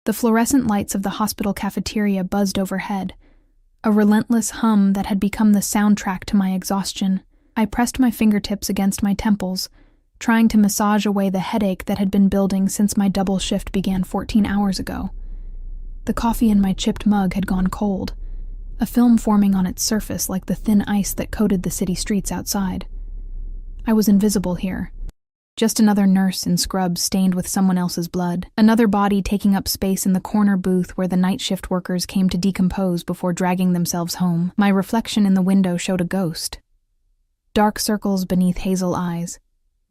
The fluorescent lights of the hospital cafeteria buzzed overhead, a relentless hum that had become the soundtrack to my exhaustion. I pressed my fingertips against my temples, trying to massage away the headache that had been building since my double shift began 14 hours ago. The coffee in my chipped mug had gone cold, a film forming on its surface like the thin ice that coated the city streets outside. I was invisible here. Just another nurse in scrubs stained with someone else's blood, another body taking up space in the corner booth where the night shift workers came to decompose before dragging themselves home. My reflection in the window showed a ghost. Dark circles beneath hazel eyes,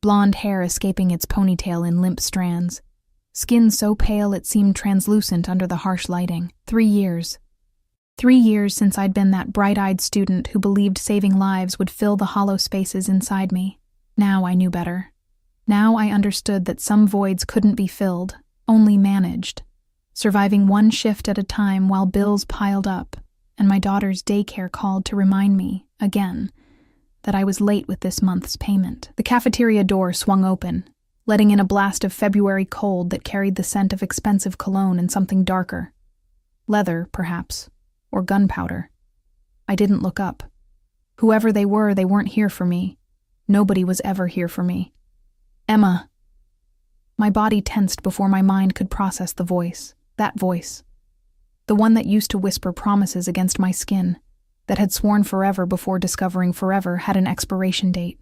blonde hair escaping its ponytail in limp strands, skin so pale it seemed translucent under the harsh lighting. 3 years. 3 years since I'd been that bright-eyed student who believed saving lives would fill the hollow spaces inside me. Now I knew better. Now I understood that some voids couldn't be filled, only managed, surviving one shift at a time while bills piled up, and my daughter's daycare called to remind me, again, that I was late with this month's payment. The cafeteria door swung open, letting in a blast of February cold that carried the scent of expensive cologne and something darker. Leather, perhaps, or gunpowder. I didn't look up. Whoever they weren't here for me. Nobody was ever here for me. Emma. My body tensed before my mind could process the voice. That voice. The one that used to whisper promises against my skin, that had sworn forever before discovering forever had an expiration date.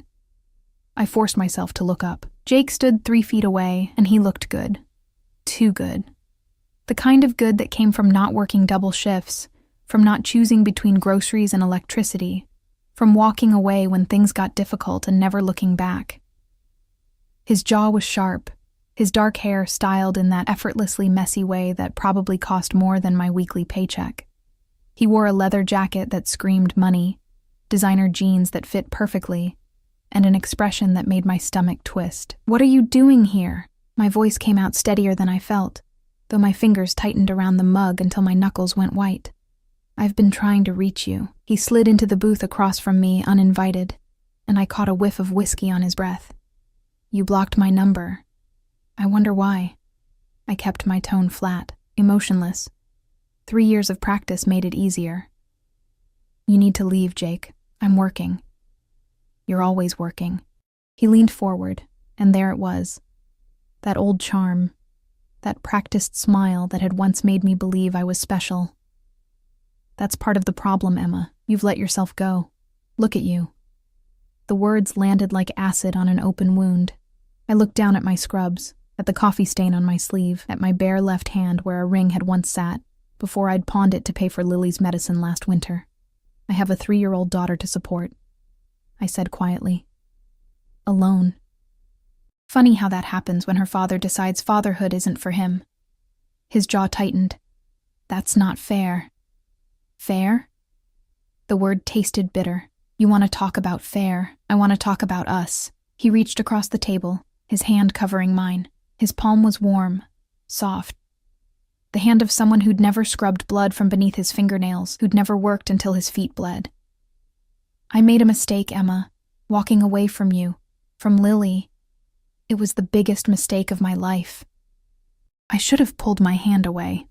I forced myself to look up. Jake stood 3 feet away, and he looked good. Too good. The kind of good that came from not working double shifts, from not choosing between groceries and electricity, from walking away when things got difficult and never looking back. His jaw was sharp, his dark hair styled in that effortlessly messy way that probably cost more than my weekly paycheck. He wore a leather jacket that screamed money, designer jeans that fit perfectly, and an expression that made my stomach twist. "What are you doing here?" My voice came out steadier than I felt, though my fingers tightened around the mug until my knuckles went white. "I've been trying to reach you." He slid into the booth across from me, uninvited, and I caught a whiff of whiskey on his breath. "You blocked my number. I wonder why." I kept my tone flat, emotionless. 3 years of practice made it easier. "You need to leave, Jake. I'm working." "You're always working." He leaned forward, and there it was. That old charm, that practiced smile that had once made me believe I was special. "That's part of the problem, Emma. You've let yourself go. Look at you." The words landed like acid on an open wound. I looked down at my scrubs, at the coffee stain on my sleeve, at my bare left hand where a ring had once sat, before I'd pawned it to pay for Lily's medicine last winter. "I have a 3-year-old daughter to support," I said quietly. "Alone." Funny how that happens when her father decides fatherhood isn't for him. His jaw tightened. "That's not fair." "Fair?" The word tasted bitter. "You want to talk about fair. I want to talk about us." He reached across the table, his hand covering mine. His palm was warm, soft. The hand of someone who'd never scrubbed blood from beneath his fingernails, who'd never worked until his feet bled. "I made a mistake, Emma, walking away from you, from Lily. It was the biggest mistake of my life. I should have pulled my hand away.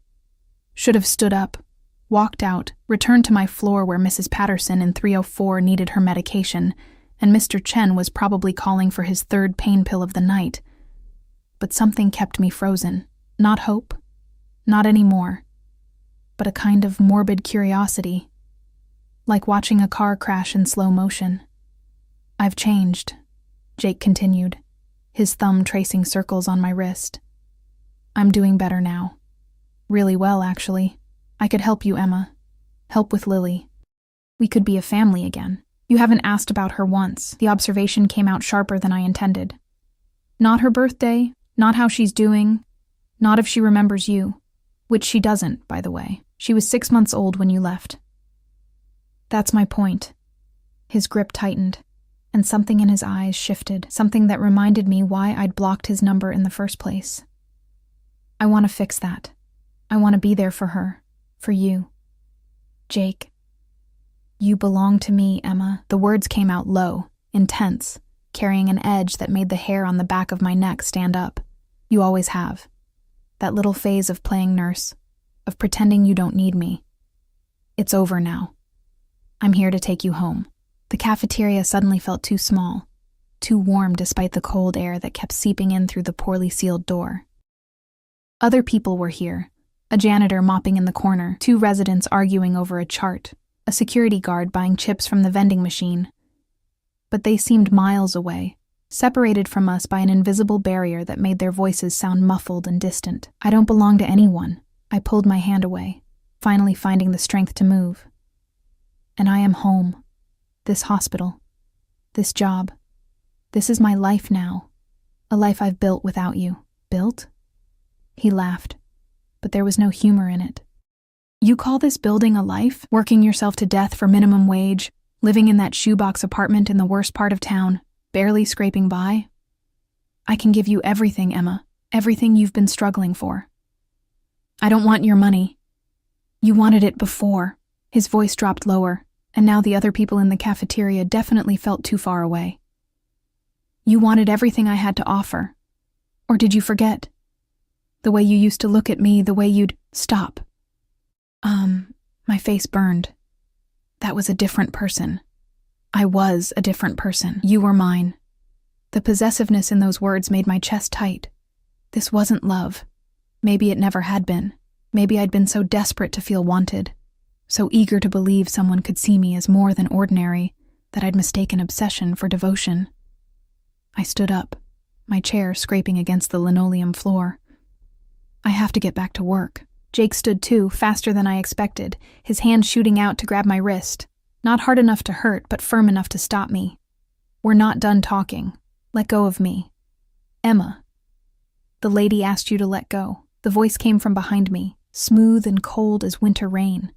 Should have stood up, walked out, returned to my floor where Mrs. Patterson in 304 needed her medication, and Mr. Chen was probably calling for his 3rd pain pill of the night. But something kept me frozen. Not hope, not anymore, but a kind of morbid curiosity, like watching a car crash in slow motion. "I've changed," Jake continued, his thumb tracing circles on my wrist. "I'm doing better now. Really well, actually. I could help you, Emma. Help with Lily. We could be a family again. You haven't asked about her once." The observation came out sharper than I intended. "Not her birthday, not how she's doing, not if she remembers you. Which she doesn't, by the way. She was 6 months old when you left." "That's my point." His grip tightened, and something in his eyes shifted, something that reminded me why I'd blocked his number in the first place. "I want to fix that. I want to be there for her, for you. Jake. You belong to me, Emma." The words came out low, intense, carrying an edge that made the hair on the back of my neck stand up. "You always have. That little phase of playing nurse, of pretending you don't need me. It's over now. I'm here to take you home. The cafeteria suddenly felt too small, too warm despite the cold air that kept seeping in through the poorly sealed door. Other people were here, a janitor mopping in the corner, 2 residents arguing over a chart, a security guard buying chips from the vending machine. But they seemed miles away, separated from us by an invisible barrier that made their voices sound muffled and distant. I don't belong to anyone. I pulled my hand away, finally finding the strength to move. And I am home. This hospital. This job. This is my life now. A life I've built without you. Built? He laughed, but there was no humor in it. You call this building a life? Working yourself to death for minimum wage, living in that shoebox apartment in the worst part of town, barely scraping by? I can give you everything, Emma, everything you've been struggling for. I don't want your money. You wanted it before. His voice dropped lower, and now the other people in the cafeteria definitely felt too far away. You wanted everything I had to offer. Or did you forget? The way you used to look at me, the way you'd stop. My face burned. That was a different person. I was a different person. You were mine. The possessiveness in those words made my chest tight. This wasn't love. Maybe it never had been. Maybe I'd been so desperate to feel wanted, so eager to believe someone could see me as more than ordinary, that I'd mistaken obsession for devotion. I stood up, my chair scraping against the linoleum floor. I have to get back to work. Jake stood too, faster than I expected, his hand shooting out to grab my wrist. Not hard enough to hurt, but firm enough to stop me. We're not done talking. Let go of me. Emma. The lady asked you to let go. The voice came from behind me, smooth and cold as winter rain.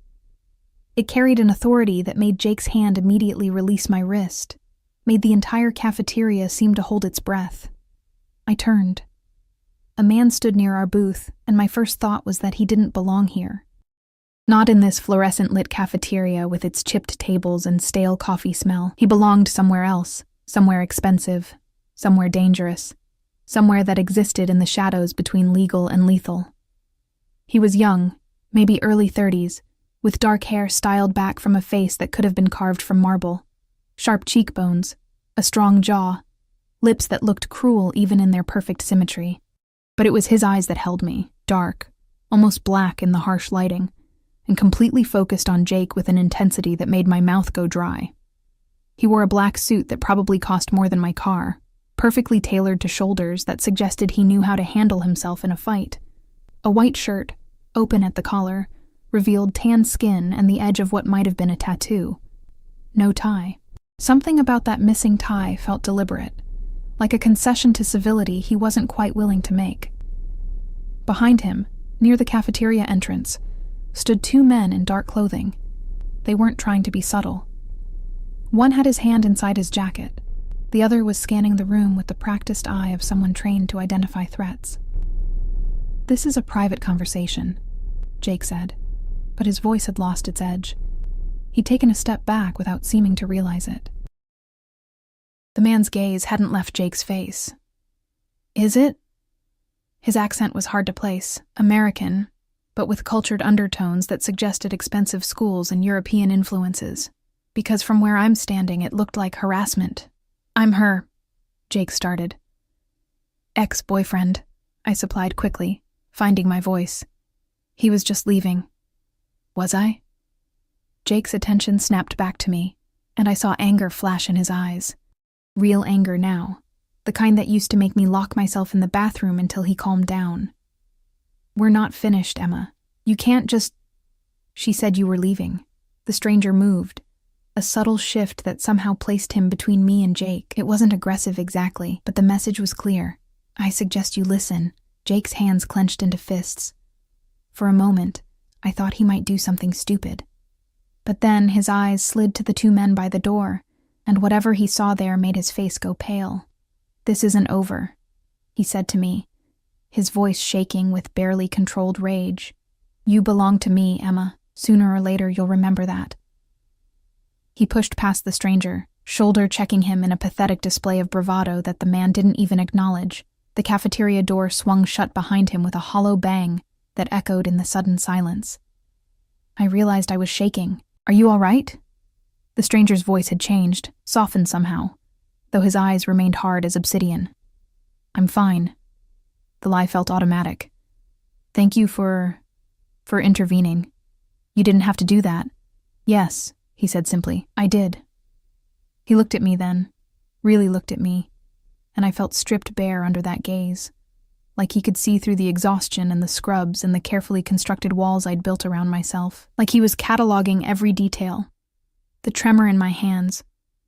It carried an authority that made Jake's hand immediately release my wrist, made the entire cafeteria seem to hold its breath. I turned. A man stood near our booth, and my first thought was that he didn't belong here. Not in this fluorescent-lit cafeteria with its chipped tables and stale coffee smell. He belonged somewhere else, somewhere expensive, somewhere dangerous, somewhere that existed in the shadows between legal and lethal. He was young, maybe early 30s, with dark hair styled back from a face that could have been carved from marble, sharp cheekbones, a strong jaw, lips that looked cruel even in their perfect symmetry. But it was his eyes that held me, dark, almost black in the harsh lighting, and completely focused on Jake with an intensity that made my mouth go dry. He wore a black suit that probably cost more than my car, perfectly tailored to shoulders that suggested he knew how to handle himself in a fight. A white shirt, open at the collar, revealed tan skin and the edge of what might have been a tattoo. No tie. Something about that missing tie felt deliberate, like a concession to civility he wasn't quite willing to make. Behind him, near the cafeteria entrance, stood 2 men in dark clothing. They weren't trying to be subtle. One had his hand inside his jacket. The other was scanning the room with the practiced eye of someone trained to identify threats. "This is a private conversation," Jake said, but his voice had lost its edge. He'd taken a step back without seeming to realize it. The man's gaze hadn't left Jake's face. "Is it?" His accent was hard to place, American, but with cultured undertones that suggested expensive schools and European influences, because from where I'm standing it looked like harassment. "I'm her," Jake started. "Ex-boyfriend," I supplied quickly, finding my voice. "He was just leaving." "Was I?" Jake's attention snapped back to me, and I saw anger flash in his eyes. Real anger now, the kind that used to make me lock myself in the bathroom until he calmed down. "We're not finished, Emma. You can't just—" She said you were leaving. The stranger moved, a subtle shift that somehow placed him between me and Jake. It wasn't aggressive exactly, but the message was clear. "I suggest you listen." Jake's hands clenched into fists. For a moment, I thought he might do something stupid. But then his eyes slid to the 2 men by the door, and whatever he saw there made his face go pale. "This isn't over," he said to me, his voice shaking with barely controlled rage. "You belong to me, Emma. Sooner or later you'll remember that." He pushed past the stranger, shoulder-checking him in a pathetic display of bravado that the man didn't even acknowledge. The cafeteria door swung shut behind him with a hollow bang that echoed in the sudden silence. I realized I was shaking. "Are you all right?" The stranger's voice had changed, softened somehow, though his eyes remained hard as obsidian. "I'm fine." The lie felt automatic. "Thank you for intervening. You didn't have to do that." "Yes," he said simply. "I did." He looked at me then, really looked at me, and I felt stripped bare under that gaze, like he could see through the exhaustion and the scrubs and the carefully constructed walls I'd built around myself, like he was cataloging every detail. The tremor in my hands,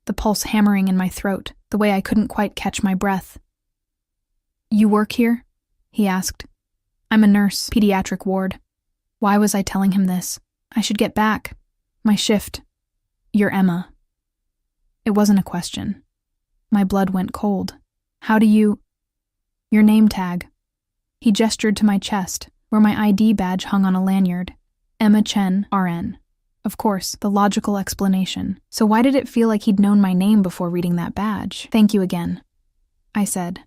the pulse hammering in my throat, the way I couldn't quite catch my breath. "You work here?" he asked. "I'm a nurse, pediatric ward." Why was I telling him this? I should get back. My shift. "You're Emma." It wasn't a question. My blood went cold. "How do you—" "Your name tag." He gestured to my chest, where my ID badge hung on a lanyard. "Emma Chen, RN." Of course, the logical explanation. So why did it feel like he'd known my name before reading that badge? "Thank you again," I said,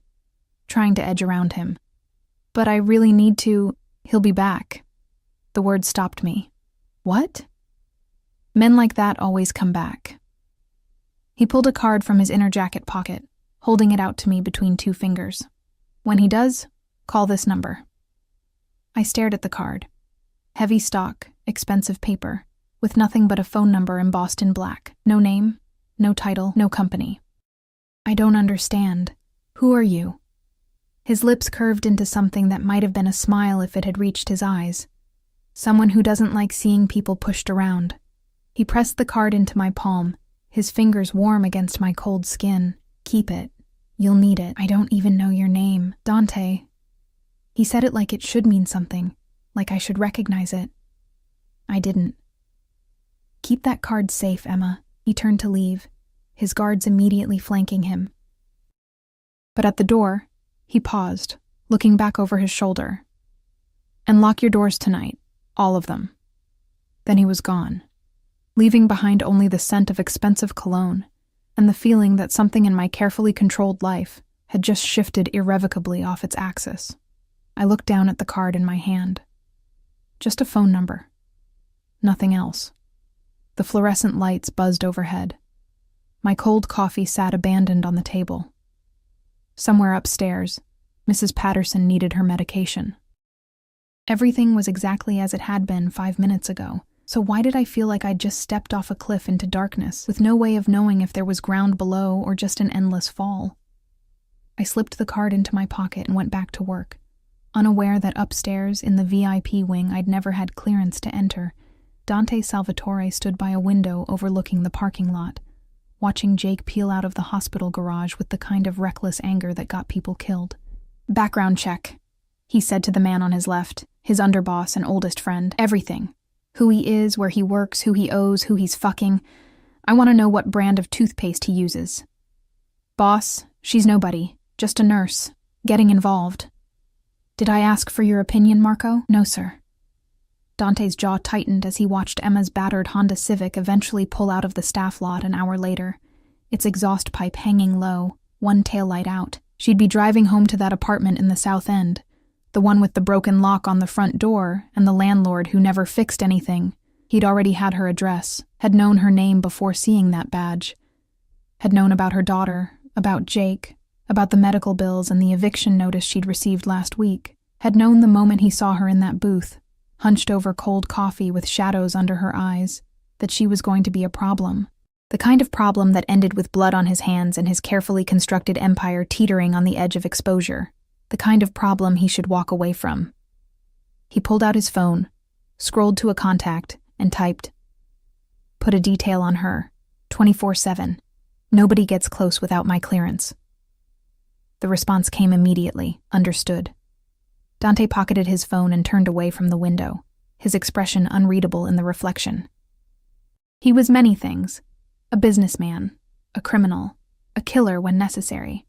trying to edge around him. "But I really need to—" "He'll be back." The word stopped me. "What?" "Men like that always come back." He pulled a card from his inner jacket pocket, holding it out to me between two fingers. "When he does, call this number." I stared at the card. Heavy stock, expensive paper, with nothing but a phone number embossed in black. No name, no title, no company. "I don't understand. Who are you?" His lips curved into something that might have been a smile if it had reached his eyes. Someone who doesn't like seeing people pushed around. He pressed the card into my palm, his fingers warm against my cold skin. "Keep it. You'll need it. I don't even know your name. Dante." He said it like it should mean something, like I should recognize it. I didn't. "Keep that card safe, Emma." He turned to leave, his guards immediately flanking him. But at the door, he paused, looking back over his shoulder. "And lock your doors tonight, all of them." Then he was gone, leaving behind only the scent of expensive cologne and the feeling that something in my carefully controlled life had just shifted irrevocably off its axis. I looked down at the card in my hand. Just a phone number. Nothing else. The fluorescent lights buzzed overhead. My cold coffee sat abandoned on the table. Somewhere upstairs, Mrs. Patterson needed her medication. Everything was exactly as it had been 5 minutes ago, so why did I feel like I'd just stepped off a cliff into darkness, with no way of knowing if there was ground below or just an endless fall? I slipped the card into my pocket and went back to work, unaware that upstairs in the VIP wing I'd never had clearance to enter, Dante Salvatore stood by a window overlooking the parking lot, watching Jake peel out of the hospital garage with the kind of reckless anger that got people killed. "Background check," he said to the man on his left, his underboss and oldest friend. "Everything. Who he is, where he works, who he owes, who he's fucking. I want to know what brand of toothpaste he uses." "Boss, she's nobody. Just a nurse. Getting involved." "Did I ask for your opinion, Marco?" "No, sir." Dante's jaw tightened as he watched Emma's battered Honda Civic eventually pull out of the staff lot an hour later, its exhaust pipe hanging low, one taillight out. She'd be driving home to that apartment in the South End, the one with the broken lock on the front door and the landlord who never fixed anything. He'd already had her address, had known her name before seeing that badge, had known about her daughter, about Jake, about the medical bills and the eviction notice she'd received last week, had known the moment he saw her in that booth, hunched over cold coffee with shadows under her eyes, that she was going to be a problem. The kind of problem that ended with blood on his hands and his carefully constructed empire teetering on the edge of exposure. The kind of problem he should walk away from. He pulled out his phone, scrolled to a contact, and typed, "Put a detail on her, 24/7. Nobody gets close without my clearance." The response came immediately. Understood. Dante pocketed his phone and turned away from the window, his expression unreadable in the reflection. He was many things. A businessman, a criminal, a killer when necessary.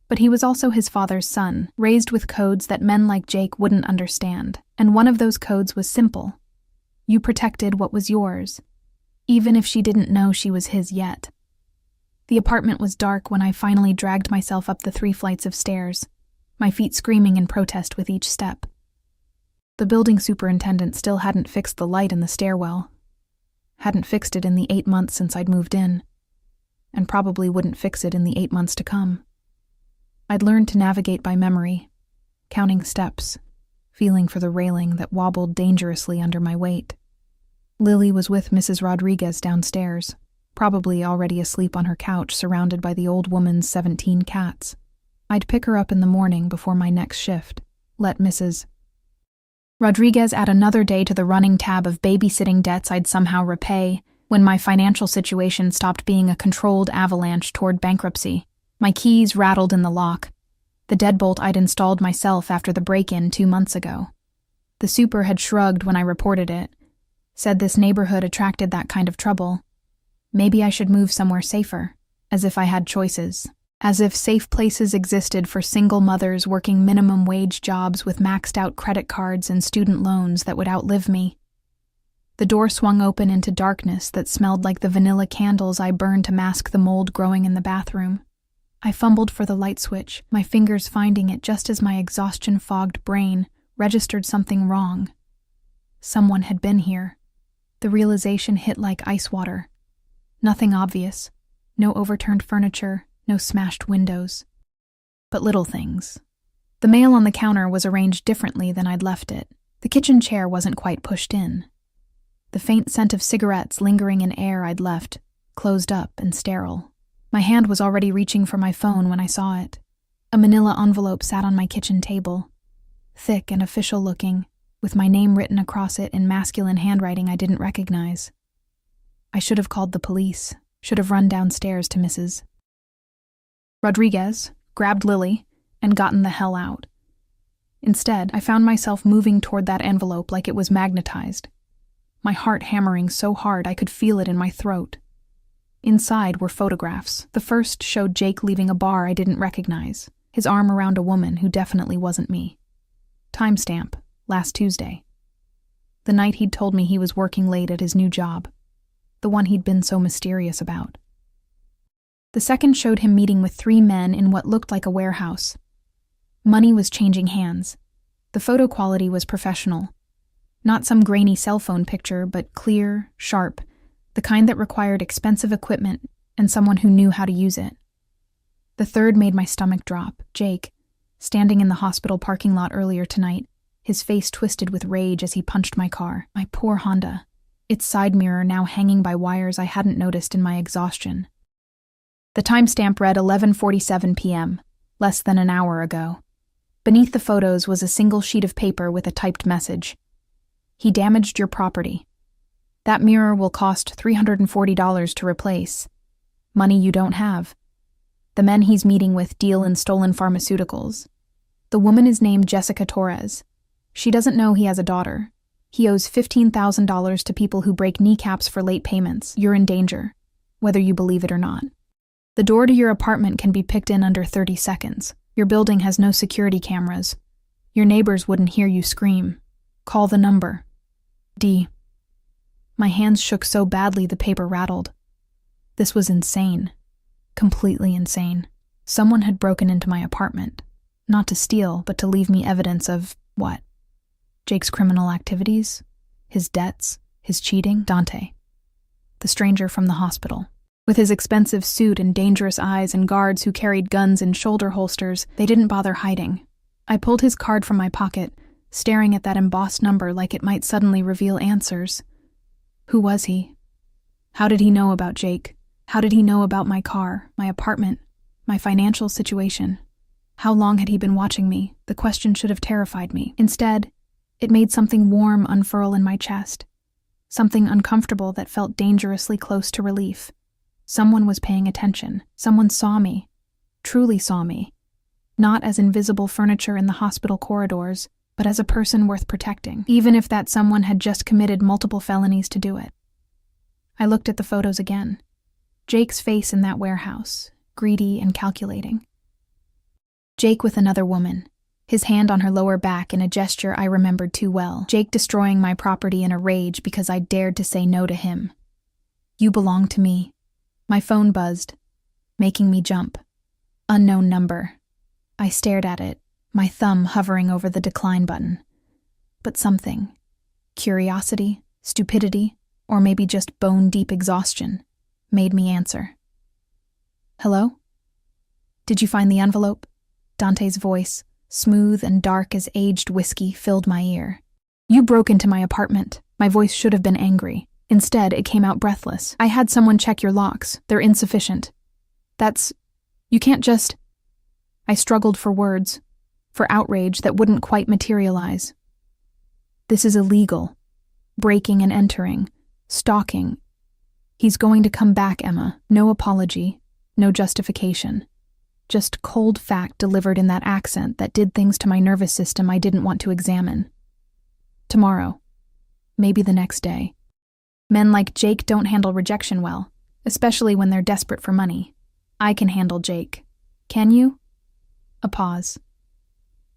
But he was also his father's son, raised with codes that men like Jake wouldn't understand, and one of those codes was simple. You protected what was yours, even if she didn't know she was his yet. The apartment was dark when I finally dragged myself up the 3 flights of stairs. my feet screaming in protest with each step. The building superintendent still hadn't fixed the light in the stairwell. Hadn't fixed it in the 8 months since I'd moved in, and probably wouldn't fix it in the 8 months to come. I'd learned to navigate by memory, counting steps, feeling for the railing that wobbled dangerously under my weight. Lily was with Mrs. Rodriguez downstairs, probably already asleep on her couch surrounded by the old woman's 17 cats. I'd pick her up in the morning before my next shift, let Mrs. Rodriguez add another day to the running tab of babysitting debts I'd somehow repay when my financial situation stopped being a controlled avalanche toward bankruptcy. My keys rattled in the lock, the deadbolt I'd installed myself after the break-in 2 months ago. The super had shrugged when I reported it, said this neighborhood attracted that kind of trouble. Maybe I should move somewhere safer, as if I had choices. As if safe places existed for single mothers working minimum wage jobs with maxed-out credit cards and student loans that would outlive me. The door swung open into darkness that smelled like the vanilla candles I burned to mask the mold growing in the bathroom. I fumbled for the light switch, my fingers finding it just as my exhaustion-fogged brain registered something wrong. Someone had been here. The realization hit like ice water. Nothing obvious. No overturned furniture. No smashed windows. But little things. The mail on the counter was arranged differently than I'd left it. The kitchen chair wasn't quite pushed in. The faint scent of cigarettes lingering in air I'd left, closed up and sterile. My hand was already reaching for my phone when I saw it. A manila envelope sat on my kitchen table. Thick and official looking, with my name written across it in masculine handwriting I didn't recognize. I should have called the police, should have run downstairs to Mrs. Rodriguez, grabbed Lily, and gotten the hell out. Instead, I found myself moving toward that envelope like it was magnetized, my heart hammering so hard I could feel it in my throat. Inside were photographs. The first showed Jake leaving a bar I didn't recognize, his arm around a woman who definitely wasn't me. Timestamp, last Tuesday. The night he'd told me he was working late at his new job, the one he'd been so mysterious about. The second showed him meeting with 3 men in what looked like a warehouse. Money was changing hands. The photo quality was professional. Not some grainy cell phone picture, but clear, sharp, the kind that required expensive equipment and someone who knew how to use it. The third made my stomach drop. Jake, standing in the hospital parking lot earlier tonight, his face twisted with rage as he punched my car. My poor Honda, its side mirror now hanging by wires I hadn't noticed in my exhaustion. The timestamp read 11:47 p.m., less than an hour ago. Beneath the photos was a single sheet of paper with a typed message. He damaged your property. That mirror will cost $340 to replace. Money you don't have. The men he's meeting with deal in stolen pharmaceuticals. The woman is named Jessica Torres. She doesn't know he has a daughter. He owes $15,000 to people who break kneecaps for late payments. You're in danger, whether you believe it or not. The door to your apartment can be picked in under 30 seconds. Your building has no security cameras. Your neighbors wouldn't hear you scream. Call the number. D. My hands shook so badly the paper rattled. This was insane. Completely insane. Someone had broken into my apartment. Not to steal, but to leave me evidence of what? Jake's criminal activities? His debts? His cheating? Dante. The stranger from the hospital. With his expensive suit and dangerous eyes and guards who carried guns in shoulder holsters, they didn't bother hiding. I pulled his card from my pocket, staring at that embossed number like it might suddenly reveal answers. Who was he? How did he know about Jake? How did he know about my car, my apartment, my financial situation? How long had he been watching me? The question should have terrified me. Instead, it made something warm unfurl in my chest. Something uncomfortable that felt dangerously close to relief. Someone was paying attention. Someone saw me. Truly saw me. Not as invisible furniture in the hospital corridors, but as a person worth protecting, even if that someone had just committed multiple felonies to do it. I looked at the photos again. Jake's face in that warehouse, greedy and calculating. Jake with another woman, his hand on her lower back in a gesture I remembered too well. Jake destroying my property in a rage because I dared to say no to him. You belong to me. My phone buzzed, making me jump. Unknown number. I stared at it, my thumb hovering over the decline button. But something, curiosity, stupidity, or maybe just bone-deep exhaustion, made me answer. Hello? Did you find the envelope? Dante's voice, smooth and dark as aged whiskey, filled my ear. You broke into my apartment. My voice should have been angry. Instead, it came out breathless. I had someone check your locks. They're insufficient. You can't just... I struggled for words, for outrage that wouldn't quite materialize. This is illegal. Breaking and entering. Stalking. He's going to come back, Emma. No apology. No justification. Just cold fact delivered in that accent that did things to my nervous system I didn't want to examine. Tomorrow. Maybe the next day. Men like Jake don't handle rejection well, especially when they're desperate for money. I can handle Jake. Can you? A pause.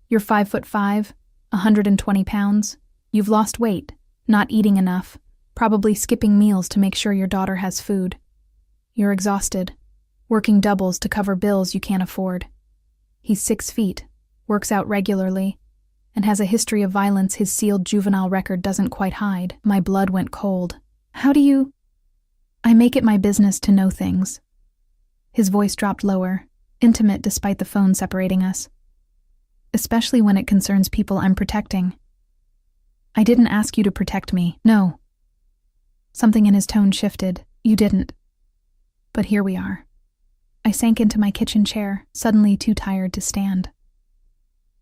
You're 5'5", 120 pounds. You've lost weight, not eating enough, probably skipping meals to make sure your daughter has food. You're exhausted, working doubles to cover bills you can't afford. He's 6 feet, works out regularly, and has a history of violence his sealed juvenile record doesn't quite hide. My blood went cold. How do you... I make it my business to know things. His voice dropped lower, intimate despite the phone separating us. Especially when it concerns people I'm protecting. I didn't ask you to protect me, no. Something in his tone shifted. You didn't. But here we are. I sank into my kitchen chair, suddenly too tired to stand.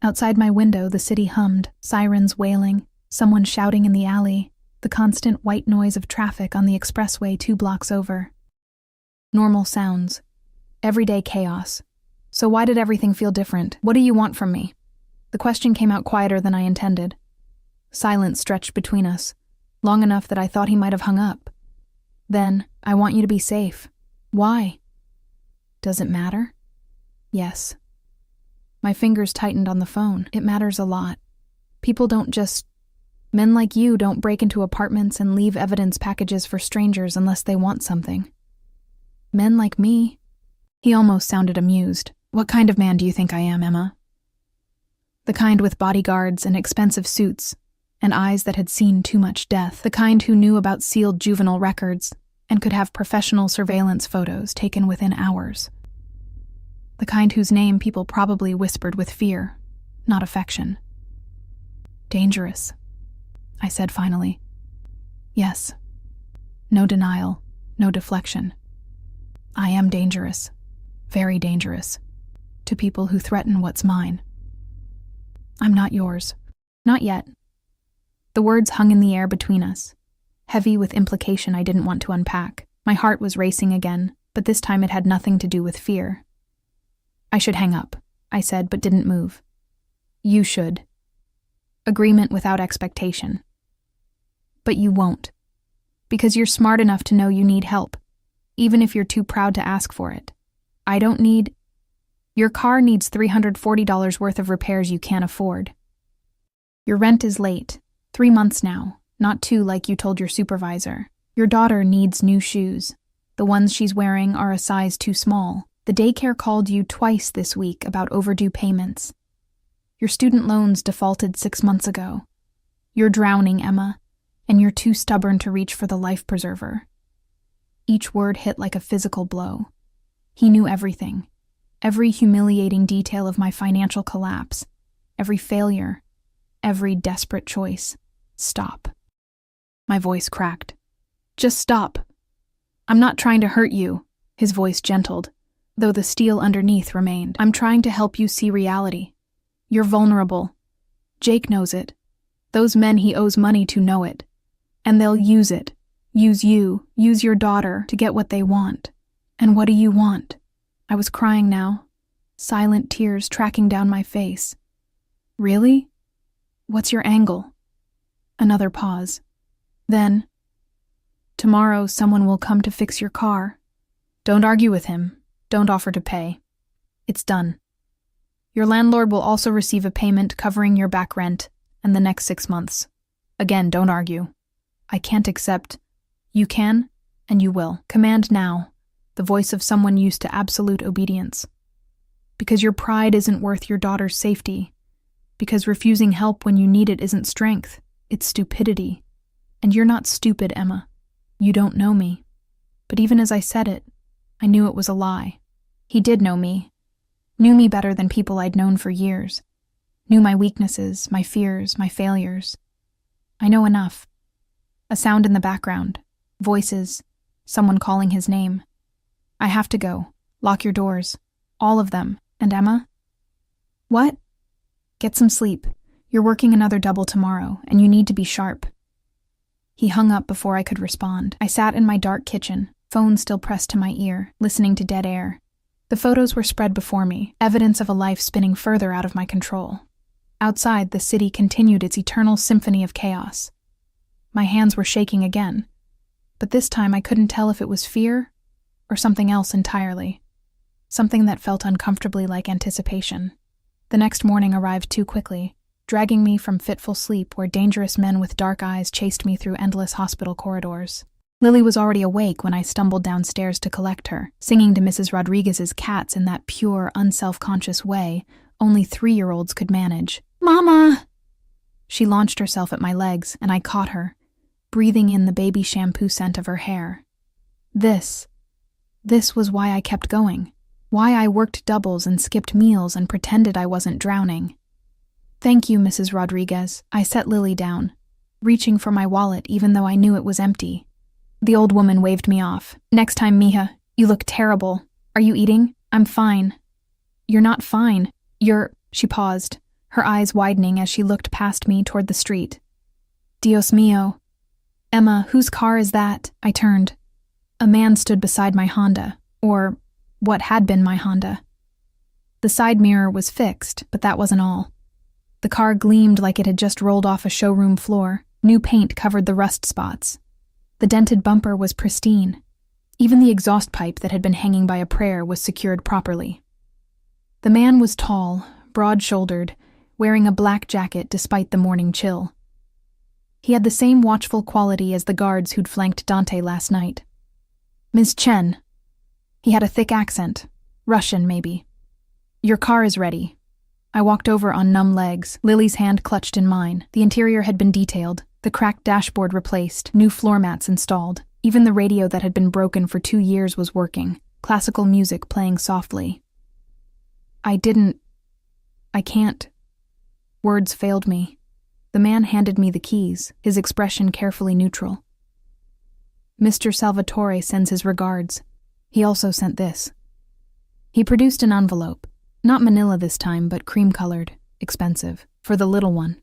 Outside my window, the city hummed, sirens wailing, someone shouting in the alley, the constant white noise of traffic on the expressway 2 blocks over. Normal sounds. Everyday chaos. So why did everything feel different? What do you want from me? The question came out quieter than I intended. Silence stretched between us, long enough that I thought he might have hung up. Then, I want you to be safe. Why? Does it matter? Yes. My fingers tightened on the phone. It matters a lot. People don't just... Men like you don't break into apartments and leave evidence packages for strangers unless they want something. Men like me... He almost sounded amused. What kind of man do you think I am, Emma? The kind with bodyguards and expensive suits, and eyes that had seen too much death. The kind who knew about sealed juvenile records and could have professional surveillance photos taken within hours. The kind whose name people probably whispered with fear, not affection. Dangerous, I said finally. Yes. No denial, no deflection. I am dangerous, very dangerous, to people who threaten what's mine. I'm not yours. Not yet. The words hung in the air between us, heavy with implication I didn't want to unpack. My heart was racing again, but this time it had nothing to do with fear. I should hang up, I said, but didn't move. You should. Agreement without expectation. But you won't. Because you're smart enough to know you need help, even if you're too proud to ask for it. I don't need... Your car needs $340 worth of repairs you can't afford. Your rent is late, 3 months now, not 2 like you told your supervisor. Your daughter needs new shoes. The ones she's wearing are a size too small. The daycare called you twice this week about overdue payments. Your student loans defaulted 6 months ago. You're drowning, Emma, and you're too stubborn to reach for the life preserver. Each word hit like a physical blow. He knew everything. Every humiliating detail of my financial collapse, every failure, every desperate choice. Stop. My voice cracked. Just stop. I'm not trying to hurt you, his voice gentled, though the steel underneath remained. I'm trying to help you see reality. You're vulnerable. Jake knows it. Those men he owes money to know it. And they'll use it. Use you, use your daughter to get what they want. And what do you want? I was crying now, silent tears tracking down my face. Really? What's your angle? Another pause. Then, tomorrow someone will come to fix your car. Don't argue with him. Don't offer to pay. It's done. Your landlord will also receive a payment covering your back rent and the next 6 months. Again, don't argue. I can't accept. You can, and you will. Command now. The voice of someone used to absolute obedience. Because your pride isn't worth your daughter's safety, because refusing help when you need it isn't strength, it's stupidity. And you're not stupid, Emma. You don't know me. But even as I said it, I knew it was a lie. He did know me. Knew me better than people I'd known for years. Knew my weaknesses, my fears, my failures. I know enough. A sound in the background. Voices. Someone calling his name. I have to go. Lock your doors. All of them. And Emma? What? Get some sleep. You're working another double tomorrow, and you need to be sharp. He hung up before I could respond. I sat in my dark kitchen, phone still pressed to my ear, listening to dead air. The photos were spread before me, evidence of a life spinning further out of my control. Outside, the city continued its eternal symphony of chaos. My hands were shaking again, but this time I couldn't tell if it was fear or something else entirely. Something that felt uncomfortably like anticipation. The next morning arrived too quickly, dragging me from fitful sleep where dangerous men with dark eyes chased me through endless hospital corridors. Lily was already awake when I stumbled downstairs to collect her, singing to Mrs. Rodriguez's cats in that pure, unself-conscious way only 3-year-olds could manage. Mama! She launched herself at my legs, and I caught her, breathing in the baby shampoo scent of her hair. This was why I kept going. Why I worked doubles and skipped meals and pretended I wasn't drowning. Thank you, Mrs. Rodriguez. I set Lily down, reaching for my wallet even though I knew it was empty. The old woman waved me off. Next time, mija, you look terrible. Are you eating? I'm fine. You're not fine. She paused, her eyes widening as she looked past me toward the street. Dios mío. Emma, whose car is that? I turned. A man stood beside my Honda, or what had been my Honda. The side mirror was fixed, but that wasn't all. The car gleamed like it had just rolled off a showroom floor. New paint covered the rust spots. The dented bumper was pristine. Even the exhaust pipe that had been hanging by a prayer was secured properly. The man was tall, broad-shouldered, wearing a black jacket despite the morning chill. He had the same watchful quality as the guards who'd flanked Dante last night. Ms. Chen. He had a thick accent. Russian, maybe. Your car is ready. I walked over on numb legs, Lily's hand clutched in mine. The interior had been detailed, the cracked dashboard replaced, new floor mats installed. Even the radio that had been broken for 2 years was working, classical music playing softly. I can't. Words failed me. The man handed me the keys, his expression carefully neutral. Mr. Salvatore sends his regards. He also sent this. He produced an envelope. Not manila this time, but cream-colored, expensive, for the little one.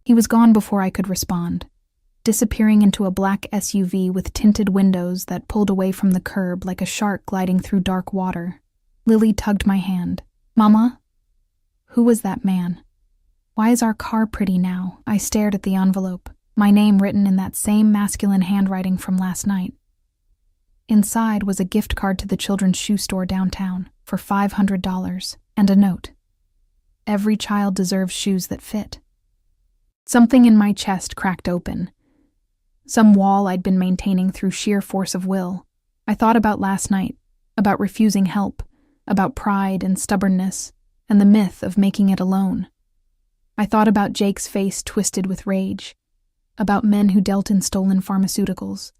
He was gone before I could respond, disappearing into a black SUV with tinted windows that pulled away from the curb like a shark gliding through dark water. Lily tugged my hand. Mama? Who was that man? Why is our car pretty now? I stared at the envelope, my name written in that same masculine handwriting from last night. Inside was a gift card to the children's shoe store downtown for $500 and a note. Every child deserves shoes that fit. Something in my chest cracked open. Some wall I'd been maintaining through sheer force of will. I thought about last night, about refusing help, about pride and stubbornness, and the myth of making it alone. I thought about Jake's face twisted with rage, about men who dealt in stolen pharmaceuticals,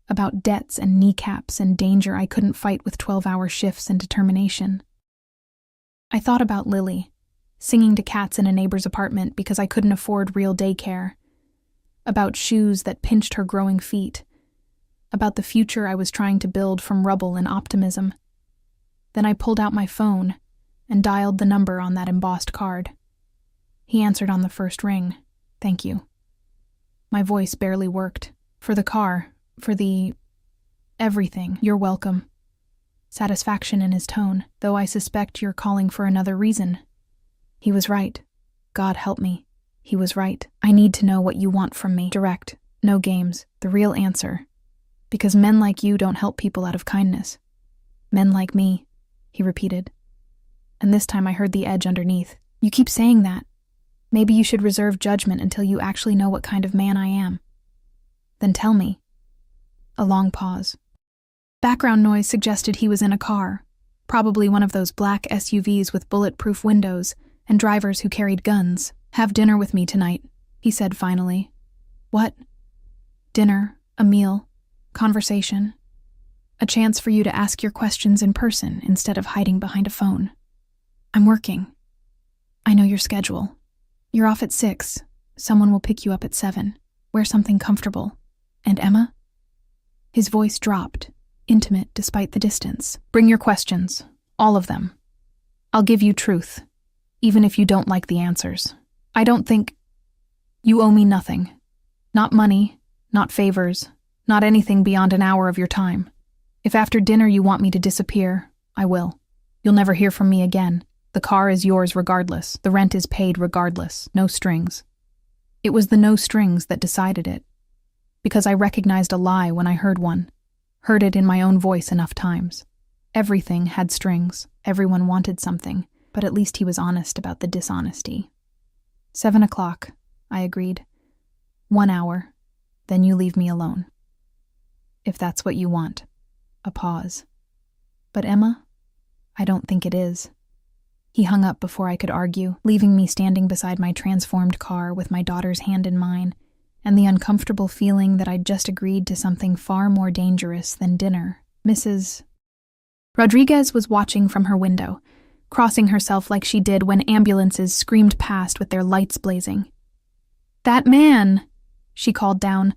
about debts and kneecaps and danger I couldn't fight with 12-hour shifts and determination. I thought about Lily, singing to cats in a neighbor's apartment because I couldn't afford real daycare, about shoes that pinched her growing feet, about the future I was trying to build from rubble and optimism. Then I pulled out my phone and dialed the number on that embossed card. He answered on the first ring. Thank you. My voice barely worked. For the car, for the everything, you're welcome. Satisfaction in his tone, though I suspect you're calling for another reason. He was right. God help me. He was right. I need to know what you want from me. Direct. No games. The real answer. Because men like you don't help people out of kindness. Men like me, he repeated. And this time I heard the edge underneath. You keep saying that. Maybe you should reserve judgment until you actually know what kind of man I am. Then tell me. A long pause. Background noise suggested he was in a car, probably one of those black SUVs with bulletproof windows, and drivers who carried guns. "Have dinner with me tonight," he said finally. "What?" "Dinner, a meal, conversation. A chance for you to ask your questions in person instead of hiding behind a phone." "I'm working." "I know your schedule. You're off at 6. Someone will pick you up at 7. Wear something comfortable. And Emma?" His voice dropped, intimate despite the distance. "Bring your questions. All of them. I'll give you truth, even if you don't like the answers. I don't think... You owe me nothing. Not money, not favors, not anything beyond an hour of your time. If after dinner you want me to disappear, I will. You'll never hear from me again. The car is yours regardless. The rent is paid regardless. No strings." It was the no strings that decided it, because I recognized a lie when I heard one, heard it in my own voice enough times. Everything had strings. Everyone wanted something, but at least he was honest about the dishonesty. 7 o'clock, I agreed. 1 hour, then you leave me alone. If that's what you want. A pause. But Emma, I don't think it is. He hung up before I could argue, leaving me standing beside my transformed car with my daughter's hand in mine, and the uncomfortable feeling that I'd just agreed to something far more dangerous than dinner. Mrs. Rodriguez was watching from her window, crossing herself like she did when ambulances screamed past with their lights blazing. "That man," she called down,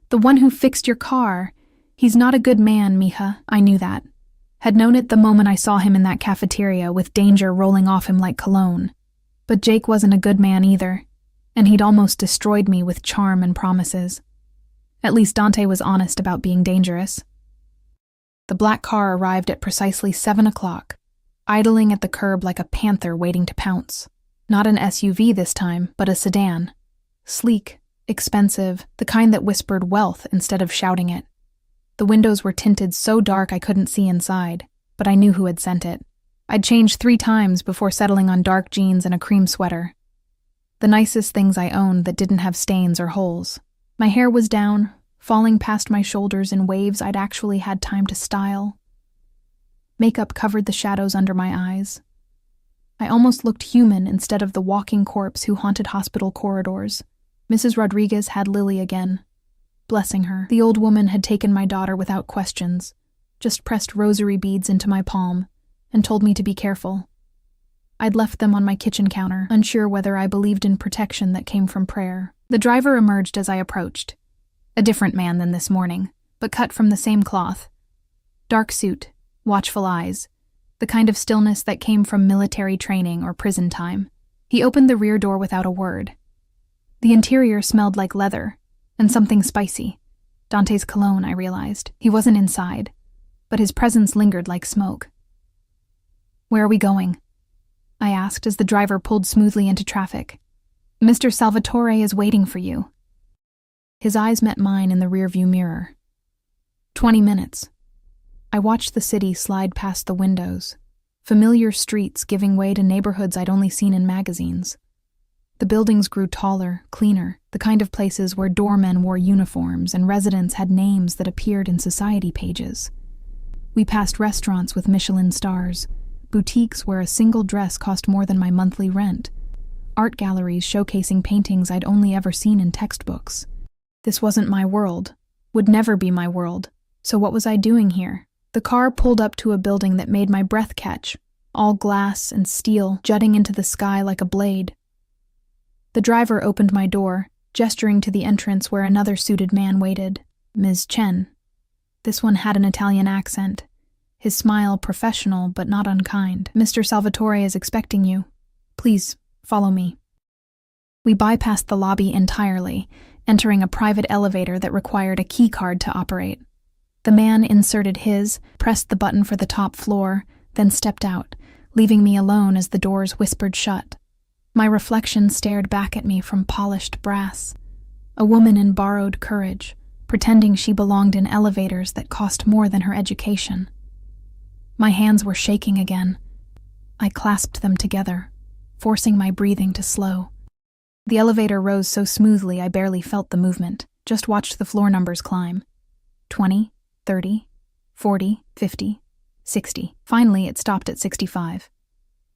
"the one who fixed your car. He's not a good man, mija." I knew that. Had known it the moment I saw him in that cafeteria with danger rolling off him like cologne. But Jake wasn't a good man either, and he'd almost destroyed me with charm and promises. At least Dante was honest about being dangerous. The black car arrived at precisely 7 o'clock, idling at the curb like a panther waiting to pounce. Not an SUV this time, but a sedan. Sleek, expensive, the kind that whispered wealth instead of shouting it. The windows were tinted so dark I couldn't see inside, but I knew who had sent it. I'd changed 3 times before settling on dark jeans and a cream sweater. The nicest things I owned that didn't have stains or holes. My hair was down, falling past my shoulders in waves I'd actually had time to style. Makeup covered the shadows under my eyes. I almost looked human instead of the walking corpse who haunted hospital corridors. Mrs. Rodriguez had Lily again. Blessing her, the old woman had taken my daughter without questions, just pressed rosary beads into my palm, and told me to be careful. I'd left them on my kitchen counter, unsure whether I believed in protection that came from prayer. The driver emerged as I approached. A different man than this morning, but cut from the same cloth. Dark suit, watchful eyes, the kind of stillness that came from military training or prison time. He opened the rear door without a word. The interior smelled like leather, and something spicy. Dante's cologne, I realized. He wasn't inside, but his presence lingered like smoke. "Where are we going?" I asked as the driver pulled smoothly into traffic. "Mr. Salvatore is waiting for you." His eyes met mine in the rearview mirror. 20 minutes. I watched the city slide past the windows, familiar streets giving way to neighborhoods I'd only seen in magazines. The buildings grew taller, cleaner, the kind of places where doormen wore uniforms and residents had names that appeared in society pages. We passed restaurants with Michelin stars, boutiques where a single dress cost more than my monthly rent, art galleries showcasing paintings I'd only ever seen in textbooks. This wasn't my world, would never be my world, so what was I doing here? The car pulled up to a building that made my breath catch, all glass and steel jutting into the sky like a blade. The driver opened my door, gesturing to the entrance where another suited man waited, Ms. Chen. This one had an Italian accent, his smile professional but not unkind. "Mr. Salvatore is expecting you. Please, follow me." We bypassed the lobby entirely, entering a private elevator that required a key card to operate. The man inserted his, pressed the button for the top floor, then stepped out, leaving me alone as the doors whispered shut. My reflection stared back at me from polished brass. A woman in borrowed courage, pretending she belonged in elevators that cost more than her education. My hands were shaking again. I clasped them together, forcing my breathing to slow. The elevator rose so smoothly I barely felt the movement, just watched the floor numbers climb. 20, 30, 40, 50, 60. Finally, it stopped at 65.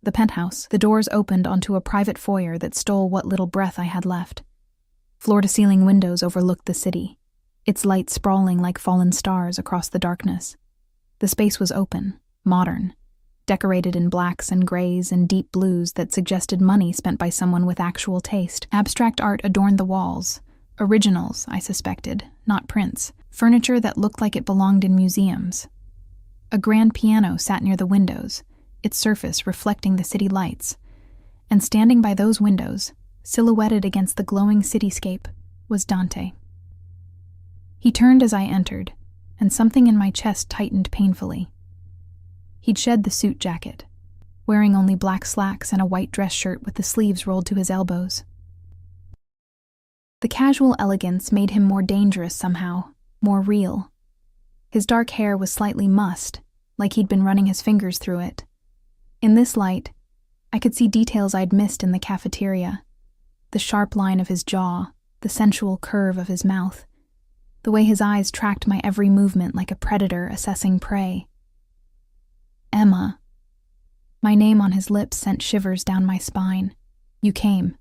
The penthouse. The doors opened onto a private foyer that stole what little breath I had left. Floor-to-ceiling windows overlooked the city, its light sprawling like fallen stars across the darkness. The space was open, modern, decorated in blacks and grays and deep blues that suggested money spent by someone with actual taste. Abstract art adorned the walls, originals, I suspected, not prints, furniture that looked like it belonged in museums. A grand piano sat near the windows, its surface reflecting the city lights, and standing by those windows, silhouetted against the glowing cityscape, was Dante. He turned as I entered, and something in my chest tightened painfully. He'd shed the suit jacket, wearing only black slacks and a white dress shirt with the sleeves rolled to his elbows. The casual elegance made him more dangerous somehow, more real. His dark hair was slightly mussed, like he'd been running his fingers through it. In this light, I could see details I'd missed in the cafeteria. The sharp line of his jaw, the sensual curve of his mouth, the way his eyes tracked my every movement like a predator assessing prey. Emma. My name on his lips sent shivers down my spine. You came.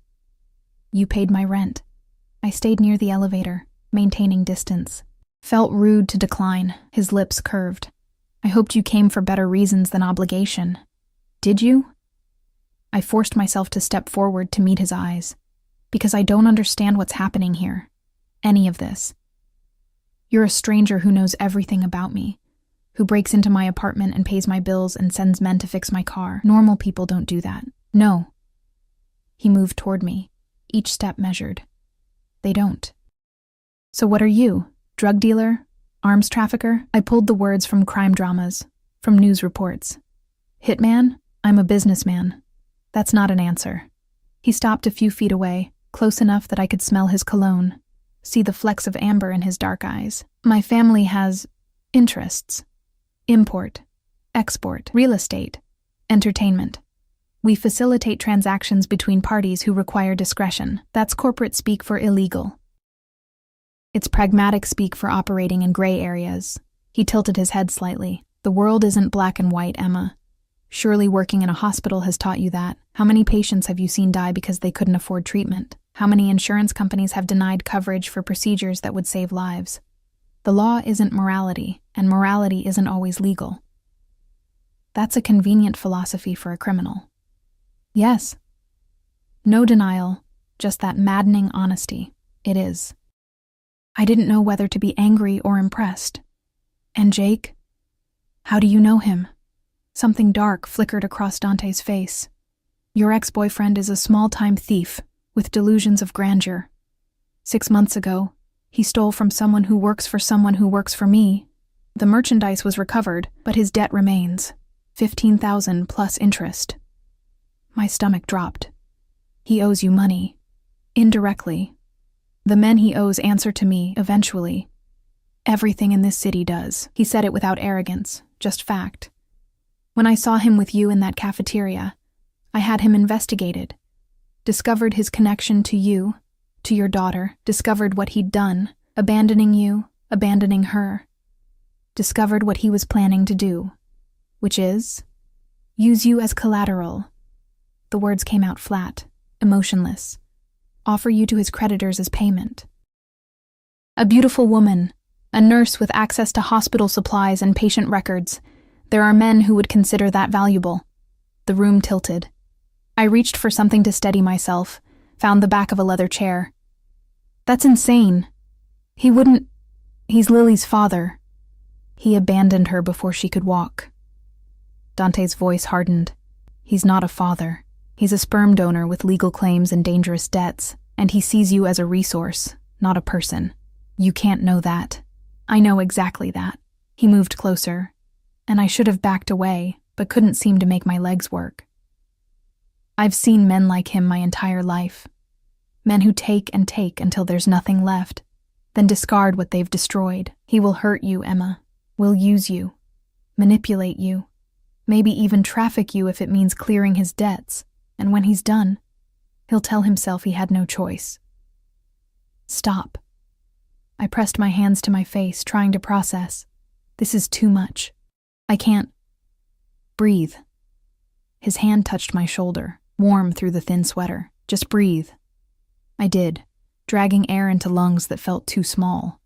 You paid my rent. I stayed near the elevator, maintaining distance. Felt rude to decline, his lips curved. I hoped you came for better reasons than obligation. Did you? I forced myself to step forward to meet his eyes, because I don't understand what's happening here. Any of this. You're a stranger who knows everything about me, who breaks into my apartment and pays my bills and sends men to fix my car. Normal people don't do that. No. He moved toward me, each step measured. They don't. So what are you? Drug dealer? Arms trafficker? I pulled the words from crime dramas, from news reports. Hitman? I'm a businessman. That's not an answer. He stopped a few feet away, close enough that I could smell his cologne, see the flecks of amber in his dark eyes. My family has interests. Import, export, real estate, entertainment. We facilitate transactions between parties who require discretion. That's corporate speak for illegal. It's pragmatic speak for operating in gray areas. He tilted his head slightly. The world isn't black and white, Emma. Surely working in a hospital has taught you that. How many patients have you seen die because they couldn't afford treatment? How many insurance companies have denied coverage for procedures that would save lives? The law isn't morality, and morality isn't always legal. That's a convenient philosophy for a criminal. Yes. No denial, just that maddening honesty. It is. I didn't know whether to be angry or impressed. And Jake? How do you know him? Something dark flickered across Dante's face. Your ex-boyfriend is a small-time thief with delusions of grandeur. 6 months ago, he stole from someone who works for someone who works for me. The merchandise was recovered, but his debt remains. $15,000 plus interest. My stomach dropped. He owes you money. Indirectly. The men he owes answer to me, eventually. Everything in this city does. He said it without arrogance, just fact. When I saw him with you in that cafeteria, I had him investigated. Discovered his connection to you, to your daughter. Discovered what he'd done, abandoning you, abandoning her. Discovered what he was planning to do, which is use you as collateral. The words came out flat, emotionless. Offer you to his creditors as payment. A beautiful woman, a nurse with access to hospital supplies and patient records. There are men who would consider that valuable. The room tilted. I reached for something to steady myself, found the back of a leather chair. That's insane. He wouldn't. He's Lily's father. He abandoned her before she could walk. Dante's voice hardened. He's not a father. He's a sperm donor with legal claims and dangerous debts, and he sees you as a resource, not a person. You can't know that. I know exactly that. He moved closer, and I should have backed away, but couldn't seem to make my legs work. I've seen men like him my entire life. Men who take and take until there's nothing left, then discard what they've destroyed. He will hurt you, Emma. Will use you. Manipulate you. Maybe even traffic you if it means clearing his debts. And when he's done, he'll tell himself he had no choice. Stop. I pressed my hands to my face, trying to process. This is too much. I can't breathe. His hand touched my shoulder, warm through the thin sweater. Just breathe. I did, dragging air into lungs that felt too small.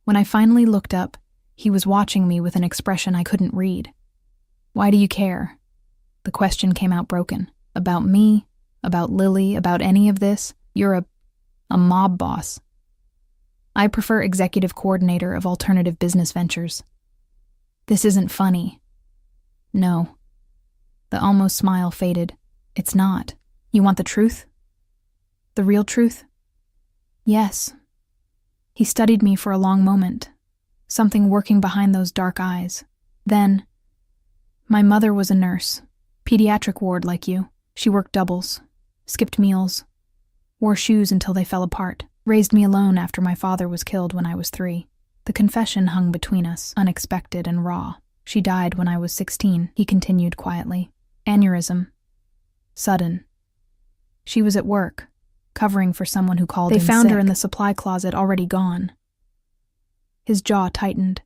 When I finally looked up, he was watching me with an expression I couldn't read. Why do you care? The question came out broken. About me? About Lily? About any of this? You're a mob boss. I prefer executive coordinator of alternative business ventures. This isn't funny. No. The almost smile faded. It's not. You want the truth? The real truth? Yes. He studied me for a long moment, something working behind those dark eyes. Then, my mother was a nurse, pediatric ward like you. She worked doubles, skipped meals, wore shoes until they fell apart, raised me alone after my father was killed when I was 3. The confession hung between us, unexpected and raw. She died when I was 16, he continued quietly. Aneurysm. Sudden. She was at work, covering for someone who called in sick. They found her in the supply closet, already gone. His jaw tightened.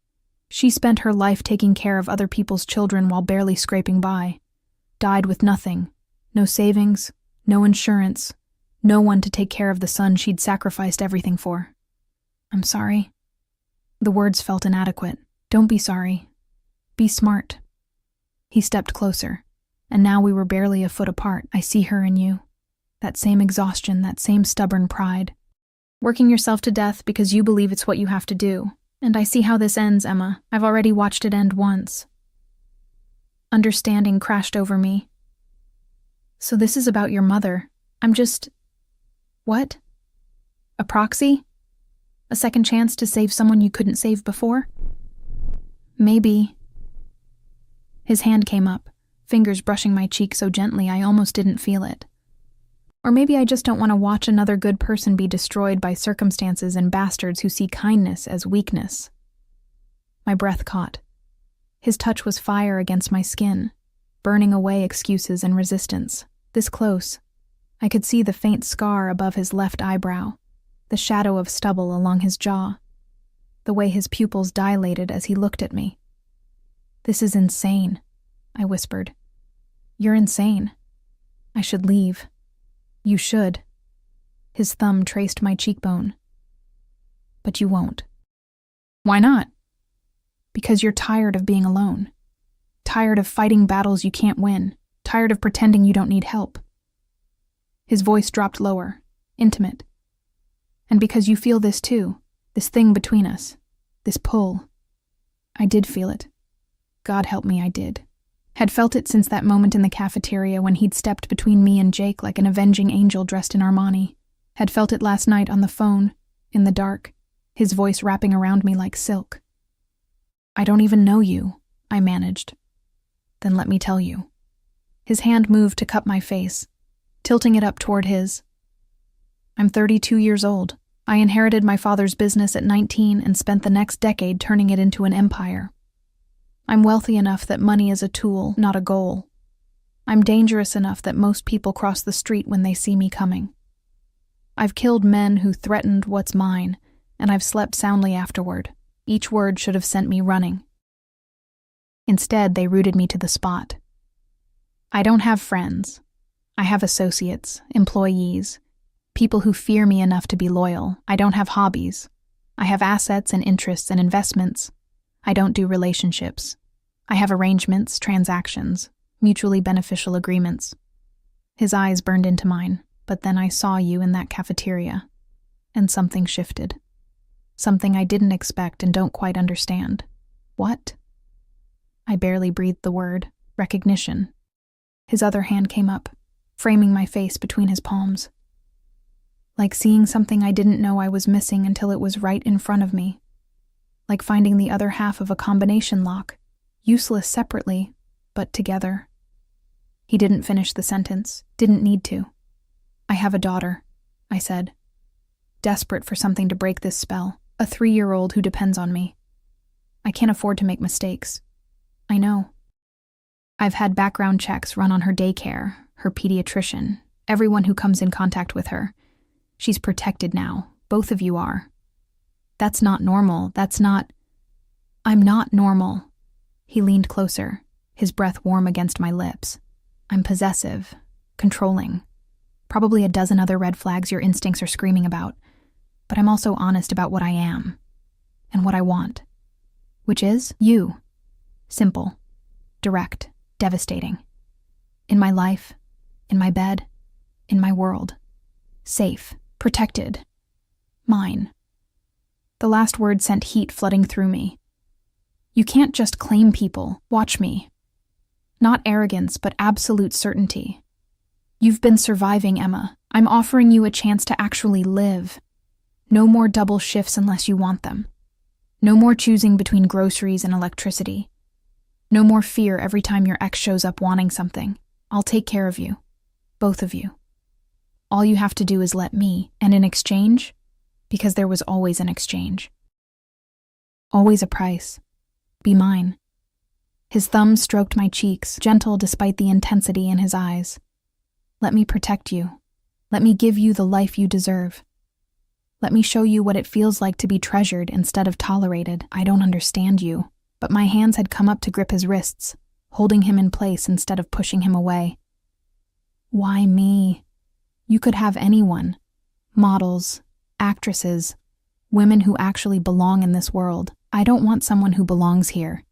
She spent her life taking care of other people's children while barely scraping by. Died with nothing. No savings, no insurance, no one to take care of the son she'd sacrificed everything for. I'm sorry. The words felt inadequate. Don't be sorry. Be smart. He stepped closer, and now we were barely a foot apart. I see her in you. That same exhaustion, that same stubborn pride. Working yourself to death because you believe it's what you have to do. And I see how this ends, Emma. I've already watched it end once. Understanding crashed over me. So this is about your mother. I'm just... What? A proxy? A second chance to save someone you couldn't save before? Maybe. His hand came up, fingers brushing my cheek so gently I almost didn't feel it. Or maybe I just don't want to watch another good person be destroyed by circumstances and bastards who see kindness as weakness. My breath caught. His touch was fire against my skin, burning away excuses and resistance. This close, I could see the faint scar above his left eyebrow, the shadow of stubble along his jaw, the way his pupils dilated as he looked at me. This is insane, I whispered. You're insane. I should leave. You should. His thumb traced my cheekbone. But you won't. Why not? Because you're tired of being alone. Tired of fighting battles you can't win. Tired of pretending you don't need help. His voice dropped lower, intimate. And because you feel this too, this thing between us, this pull. I did feel it. God help me, I did. Had felt it since that moment in the cafeteria when he'd stepped between me and Jake like an avenging angel dressed in Armani. Had felt it last night on the phone, in the dark, his voice wrapping around me like silk. I don't even know you, I managed. Then let me tell you. His hand moved to cup my face, tilting it up toward his. I'm 32 years old. I inherited my father's business at 19 and spent the next decade turning it into an empire. I'm wealthy enough that money is a tool, not a goal. I'm dangerous enough that most people cross the street when they see me coming. I've killed men who threatened what's mine, and I've slept soundly afterward. Each word should have sent me running. Instead, they rooted me to the spot. I don't have friends. I have associates, employees, people who fear me enough to be loyal. I don't have hobbies. I have assets and interests and investments. I don't do relationships. I have arrangements, transactions, mutually beneficial agreements. His eyes burned into mine, but then I saw you in that cafeteria, and something shifted. Something I didn't expect and don't quite understand. What? I barely breathed the word. Recognition. His other hand came up, framing my face between his palms. Like seeing something I didn't know I was missing until it was right in front of me. Like finding the other half of a combination lock, useless separately, but together. He didn't finish the sentence, didn't need to. I have a daughter, I said, desperate for something to break this spell, a 3-year-old who depends on me. I can't afford to make mistakes. I know. I've had background checks run on her daycare, her pediatrician, everyone who comes in contact with her. She's protected now, both of you are. That's not normal, I'm not normal. He leaned closer, his breath warm against my lips. I'm possessive, controlling, probably a dozen other red flags your instincts are screaming about, but I'm also honest about what I am and what I want, which is you. Simple, direct, devastating. In my life, in my bed, in my world. Safe, protected, mine. The last word sent heat flooding through me. You can't just claim people. Watch me. Not arrogance, but absolute certainty. You've been surviving, Emma. I'm offering you a chance to actually live. No more double shifts unless you want them. No more choosing between groceries and electricity. No more fear every time your ex shows up wanting something. I'll take care of you. Both of you. All you have to do is let me, and in exchange, because there was always an exchange. Always a price. Be mine. His thumb stroked my cheeks, gentle despite the intensity in his eyes. Let me protect you. Let me give you the life you deserve. Let me show you what it feels like to be treasured instead of tolerated. I don't understand you, but my hands had come up to grip his wrists, holding him in place instead of pushing him away. Why me? You could have anyone. Models, actresses, women who actually belong in this world. I don't want someone who belongs here.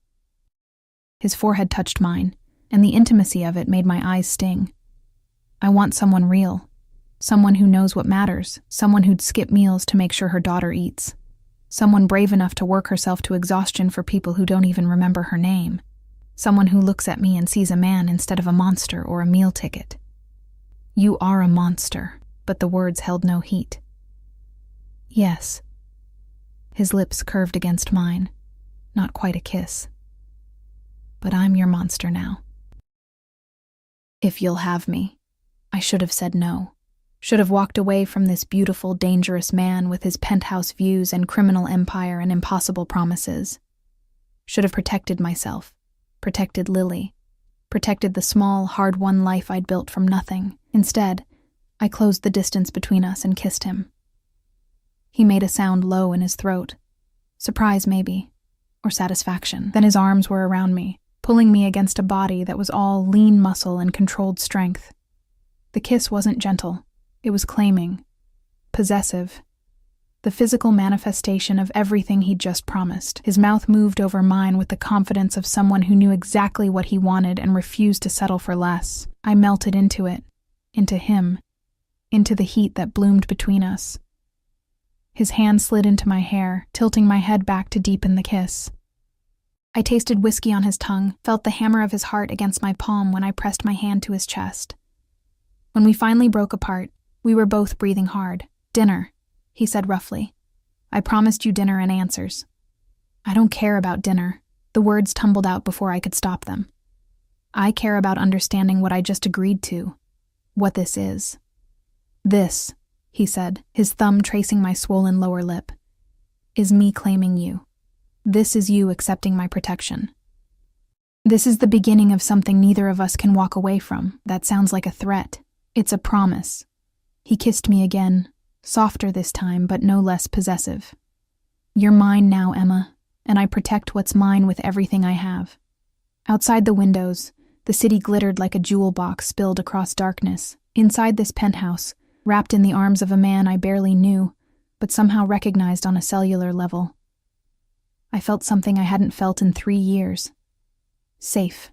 His forehead touched mine, and the intimacy of it made my eyes sting. I want someone real. Someone who knows what matters. Someone who'd skip meals to make sure her daughter eats. Someone brave enough to work herself to exhaustion for people who don't even remember her name. Someone who looks at me and sees a man instead of a monster or a meal ticket. You are a monster, but the words held no heat. Yes. His lips curved against mine. Not quite a kiss. But I'm your monster now. If you'll have me. I should have said no. Should have walked away from this beautiful, dangerous man with his penthouse views and criminal empire and impossible promises. Should have protected myself, protected Lily, protected the small, hard-won life I'd built from nothing. Instead, I closed the distance between us and kissed him. He made a sound low in his throat. Surprise, maybe, or satisfaction. Then his arms were around me, pulling me against a body that was all lean muscle and controlled strength. The kiss wasn't gentle. It was claiming, possessive, the physical manifestation of everything he'd just promised. His mouth moved over mine with the confidence of someone who knew exactly what he wanted and refused to settle for less. I melted into it, into him, into the heat that bloomed between us. His hand slid into my hair, tilting my head back to deepen the kiss. I tasted whiskey on his tongue, felt the hammer of his heart against my palm when I pressed my hand to his chest. When we finally broke apart, we were both breathing hard. Dinner, he said roughly. I promised you dinner and answers. I don't care about dinner. The words tumbled out before I could stop them. I care about understanding what I just agreed to. What this is. This, he said, his thumb tracing my swollen lower lip, is me claiming you. This is you accepting my protection. This is the beginning of something neither of us can walk away from. That sounds like a threat. It's a promise. He kissed me again, softer this time, but no less possessive. You're mine now, Emma, and I protect what's mine with everything I have. Outside the windows, the city glittered like a jewel box spilled across darkness. Inside this penthouse, wrapped in the arms of a man I barely knew, but somehow recognized on a cellular level. I felt something I hadn't felt in 3 years. Safe.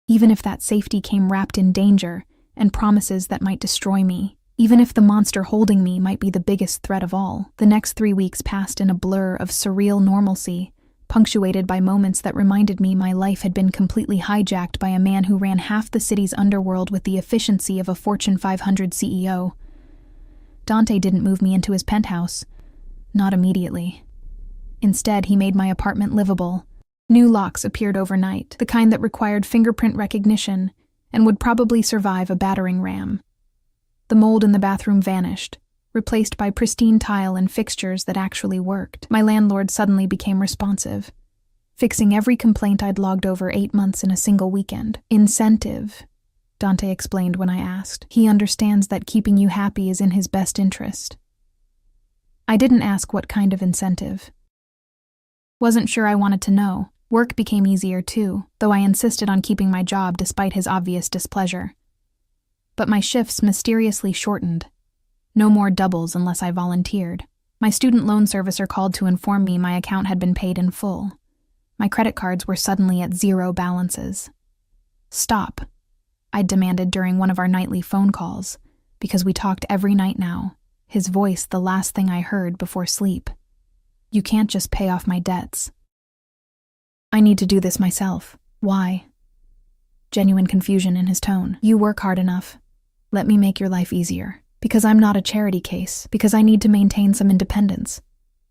Even if that safety came wrapped in danger and promises that might destroy me, even if the monster holding me might be the biggest threat of all, the next 3 weeks passed in a blur of surreal normalcy, punctuated by moments that reminded me my life had been completely hijacked by a man who ran half the city's underworld with the efficiency of a Fortune 500 CEO. Dante didn't move me into his penthouse. Not immediately. Instead, he made my apartment livable. New locks appeared overnight, the kind that required fingerprint recognition and would probably survive a battering ram. The mold in the bathroom vanished, replaced by pristine tile and fixtures that actually worked. My landlord suddenly became responsive, fixing every complaint I'd logged over 8 months in a single weekend. Incentive, Dante explained when I asked. He understands that keeping you happy is in his best interest. I didn't ask what kind of incentive. Wasn't sure I wanted to know. Work became easier too, though I insisted on keeping my job despite his obvious displeasure. But my shifts mysteriously shortened. No more doubles unless I volunteered. My student loan servicer called to inform me my account had been paid in full. My credit cards were suddenly at 0 balances. "Stop," I demanded during one of our nightly phone calls, because we talked every night now, his voice the last thing I heard before sleep. "You can't just pay off my debts." "I need to do this myself." "Why?" Genuine confusion in his tone. "You work hard enough. Let me make your life easier. Because I'm not a charity case. Because I need to maintain some independence.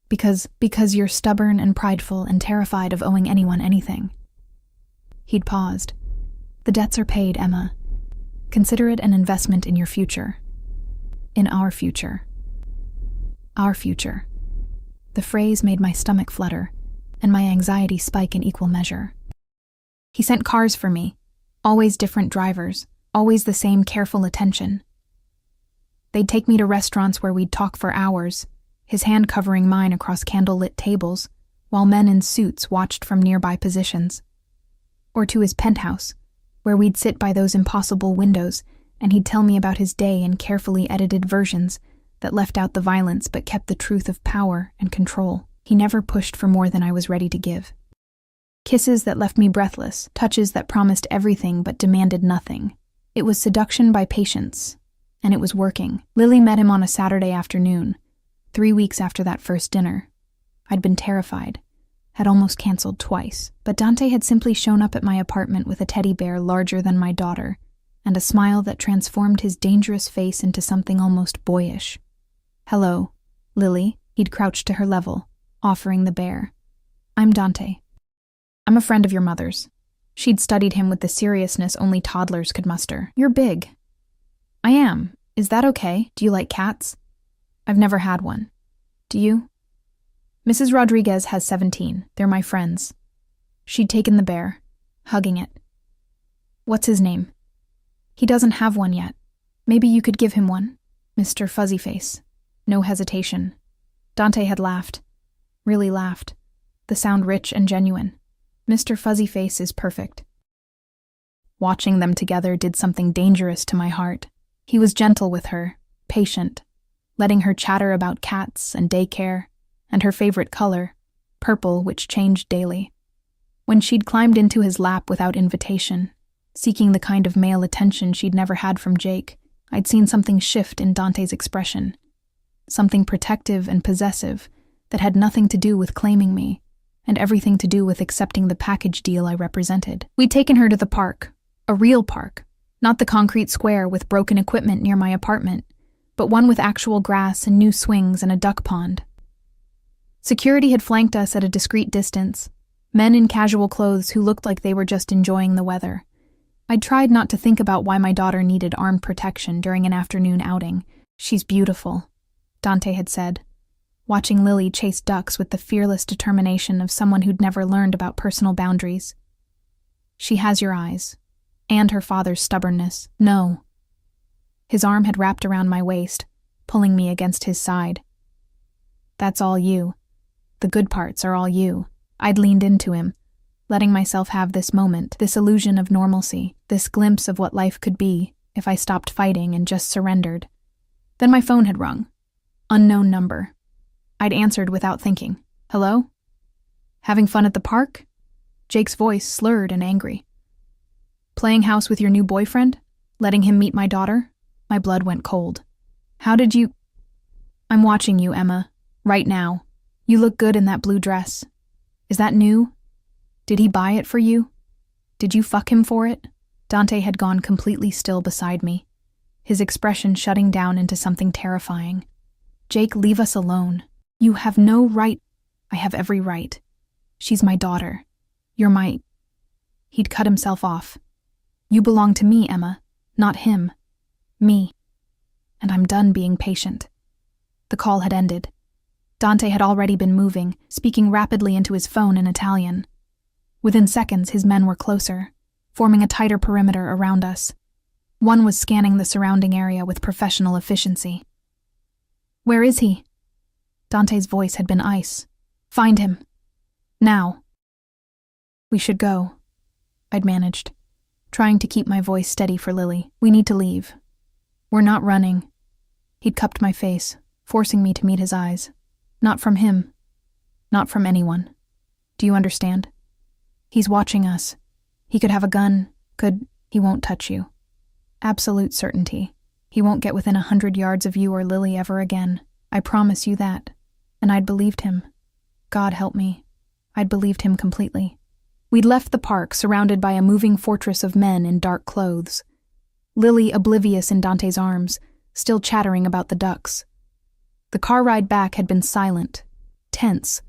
Because you're stubborn and prideful and terrified of owing anyone anything." He'd paused. "The debts are paid, Emma. Consider it an investment in your future. In our future. Our future." The phrase made my stomach flutter, and my anxiety spike in equal measure. He sent cars for me, always different drivers, always the same careful attention. They'd take me to restaurants where we'd talk for hours, his hand covering mine across candle-lit tables, while men in suits watched from nearby positions. Or to his penthouse, where we'd sit by those impossible windows, and he'd tell me about his day in carefully edited versions that left out the violence but kept the truth of power and control. He never pushed for more than I was ready to give. Kisses that left me breathless, touches that promised everything but demanded nothing. It was seduction by patience, and it was working. Lily met him on a Saturday afternoon, 3 weeks after that first dinner. I'd been terrified, had almost canceled twice, but Dante had simply shown up at my apartment with a teddy bear larger than my daughter, and a smile that transformed his dangerous face into something almost boyish. "Hello, Lily." He'd crouched to her level, offering the bear. "I'm Dante. I'm a friend of your mother's." She'd studied him with the seriousness only toddlers could muster. "You're big." "I am. Is that okay? Do you like cats?" "I've never had one. Do you?" "Mrs. Rodriguez has 17. They're my friends." She'd taken the bear, hugging it. "What's his name?" "He doesn't have one yet. Maybe you could give him one." "Mr. Fuzzyface." No hesitation. Dante had laughed. Really laughed. The sound rich and genuine. "Mr. Fuzzyface is perfect." Watching them together did something dangerous to my heart. He was gentle with her, patient, letting her chatter about cats and daycare, and her favorite color, purple, which changed daily. When she'd climbed into his lap without invitation, seeking the kind of male attention she'd never had from Jake, I'd seen something shift in Dante's expression. Something protective and possessive that had nothing to do with claiming me, and everything to do with accepting the package deal I represented. We'd taken her to the park, a real park, not the concrete square with broken equipment near my apartment, but one with actual grass and new swings and a duck pond. Security had flanked us at a discreet distance, men in casual clothes who looked like they were just enjoying the weather. I'd tried not to think about why my daughter needed armed protection during an afternoon outing. "She's beautiful," Dante had said, watching Lily chase ducks with the fearless determination of someone who'd never learned about personal boundaries. "She has your eyes, and her father's stubbornness." "No." His arm had wrapped around my waist, pulling me against his side. "That's all you. The good parts are all you." I'd leaned into him, letting myself have this moment, this illusion of normalcy, this glimpse of what life could be if I stopped fighting and just surrendered. Then my phone had rung. Unknown number. I'd answered without thinking. "Hello? Having fun at the park?" Jake's voice slurred and angry. "Playing house with your new boyfriend? Letting him meet my daughter?" My blood went cold. "How did you—" "I'm watching you, Emma. Right now. You look good in that blue dress. Is that new? Did he buy it for you? Did you fuck him for it?" Dante had gone completely still beside me, his expression shutting down into something terrifying. "Jake, leave us alone. You have no right—" "I have every right. She's my daughter. You're my—" He'd cut himself off. "You belong to me, Emma, not him. Me. And I'm done being patient." The call had ended. Dante had already been moving, speaking rapidly into his phone in Italian. Within seconds, his men were closer, forming a tighter perimeter around us. One was scanning the surrounding area with professional efficiency. "Where is he?" Dante's voice had been ice. "Find him. Now." We should go, I'd managed, trying to keep my voice steady for Lily. We need to leave. We're not running. He'd cupped my face, forcing me to meet his eyes. Not from him. Not from anyone. Do you understand? He's watching us. He could have a gun. He won't touch you. Absolute certainty. He won't get within 100 yards of you or Lily ever again. I promise you that. And I'd believed him. God help me. I'd believed him completely. We'd left the park, surrounded by a moving fortress of men in dark clothes. Lily oblivious in Dante's arms, still chattering about the ducks. The car ride back had been silent, tense.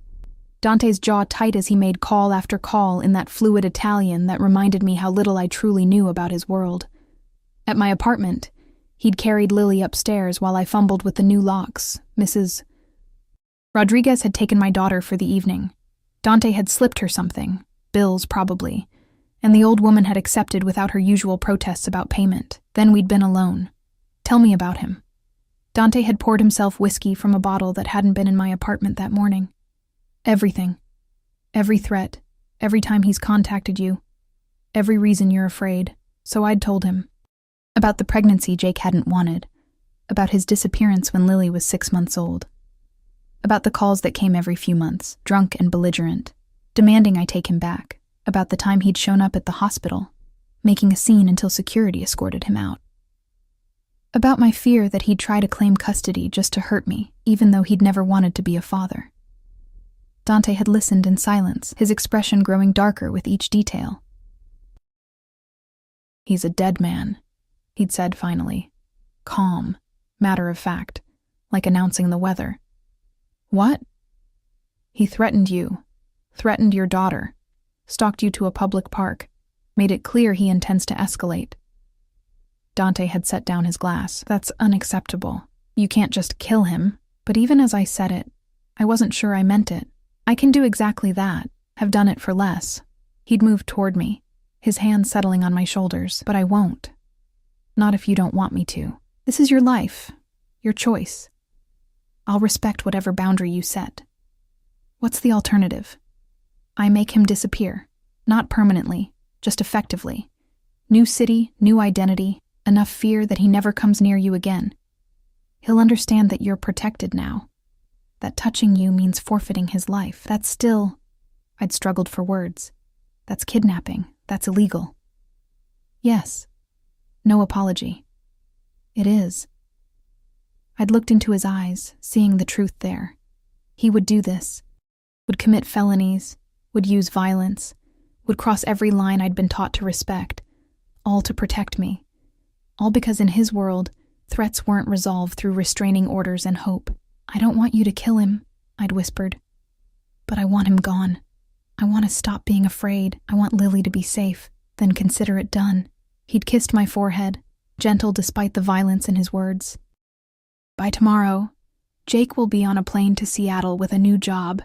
Dante's jaw tight as he made call after call in that fluid Italian that reminded me how little I truly knew about his world. At my apartment, he'd carried Lily upstairs while I fumbled with the new locks. Mrs. Rodriguez had taken my daughter for the evening. Dante had slipped her something, bills probably, and the old woman had accepted without her usual protests about payment. Then we'd been alone. Tell me about him. Dante had poured himself whiskey from a bottle that hadn't been in my apartment that morning. Everything. Every threat. Every time he's contacted you. Every reason you're afraid. So I'd told him. About the pregnancy Jake hadn't wanted. About his disappearance when Lily was 6 months old. About the calls that came every few months, drunk and belligerent, demanding I take him back. About the time he'd shown up at the hospital, making a scene until security escorted him out. About my fear that he'd try to claim custody just to hurt me, even though he'd never wanted to be a father. Dante had listened in silence, his expression growing darker with each detail. He's a dead man, he'd said finally. Calm, matter of fact, like announcing the weather. What? He threatened you, threatened your daughter, stalked you to a public park, made it clear he intends to escalate. Dante had set down his glass. That's unacceptable. You can't just kill him. But even as I said it, I wasn't sure I meant it. I can do exactly that, have done it for less. He'd moved toward me, his hand settling on my shoulders, but I won't. Not if you don't want me to. This is your life, your choice. I'll respect whatever boundary you set. What's the alternative? I make him disappear. Not permanently, just effectively. New city, new identity, enough fear that he never comes near you again. He'll understand that you're protected now. That touching you means forfeiting his life. That's still... I'd struggled for words. That's kidnapping. That's illegal. Yes. No apology. It is. I'd looked into his eyes, seeing the truth there. He would do this. Would commit felonies. Would use violence. Would cross every line I'd been taught to respect. All to protect me. All because in his world, threats weren't resolved through restraining orders and hope. I don't want you to kill him, I'd whispered. But I want him gone. I want to stop being afraid. I want Lily to be safe. Then consider it done. He'd kissed my forehead, gentle despite the violence in his words. By tomorrow, Jake will be on a plane to Seattle with a new job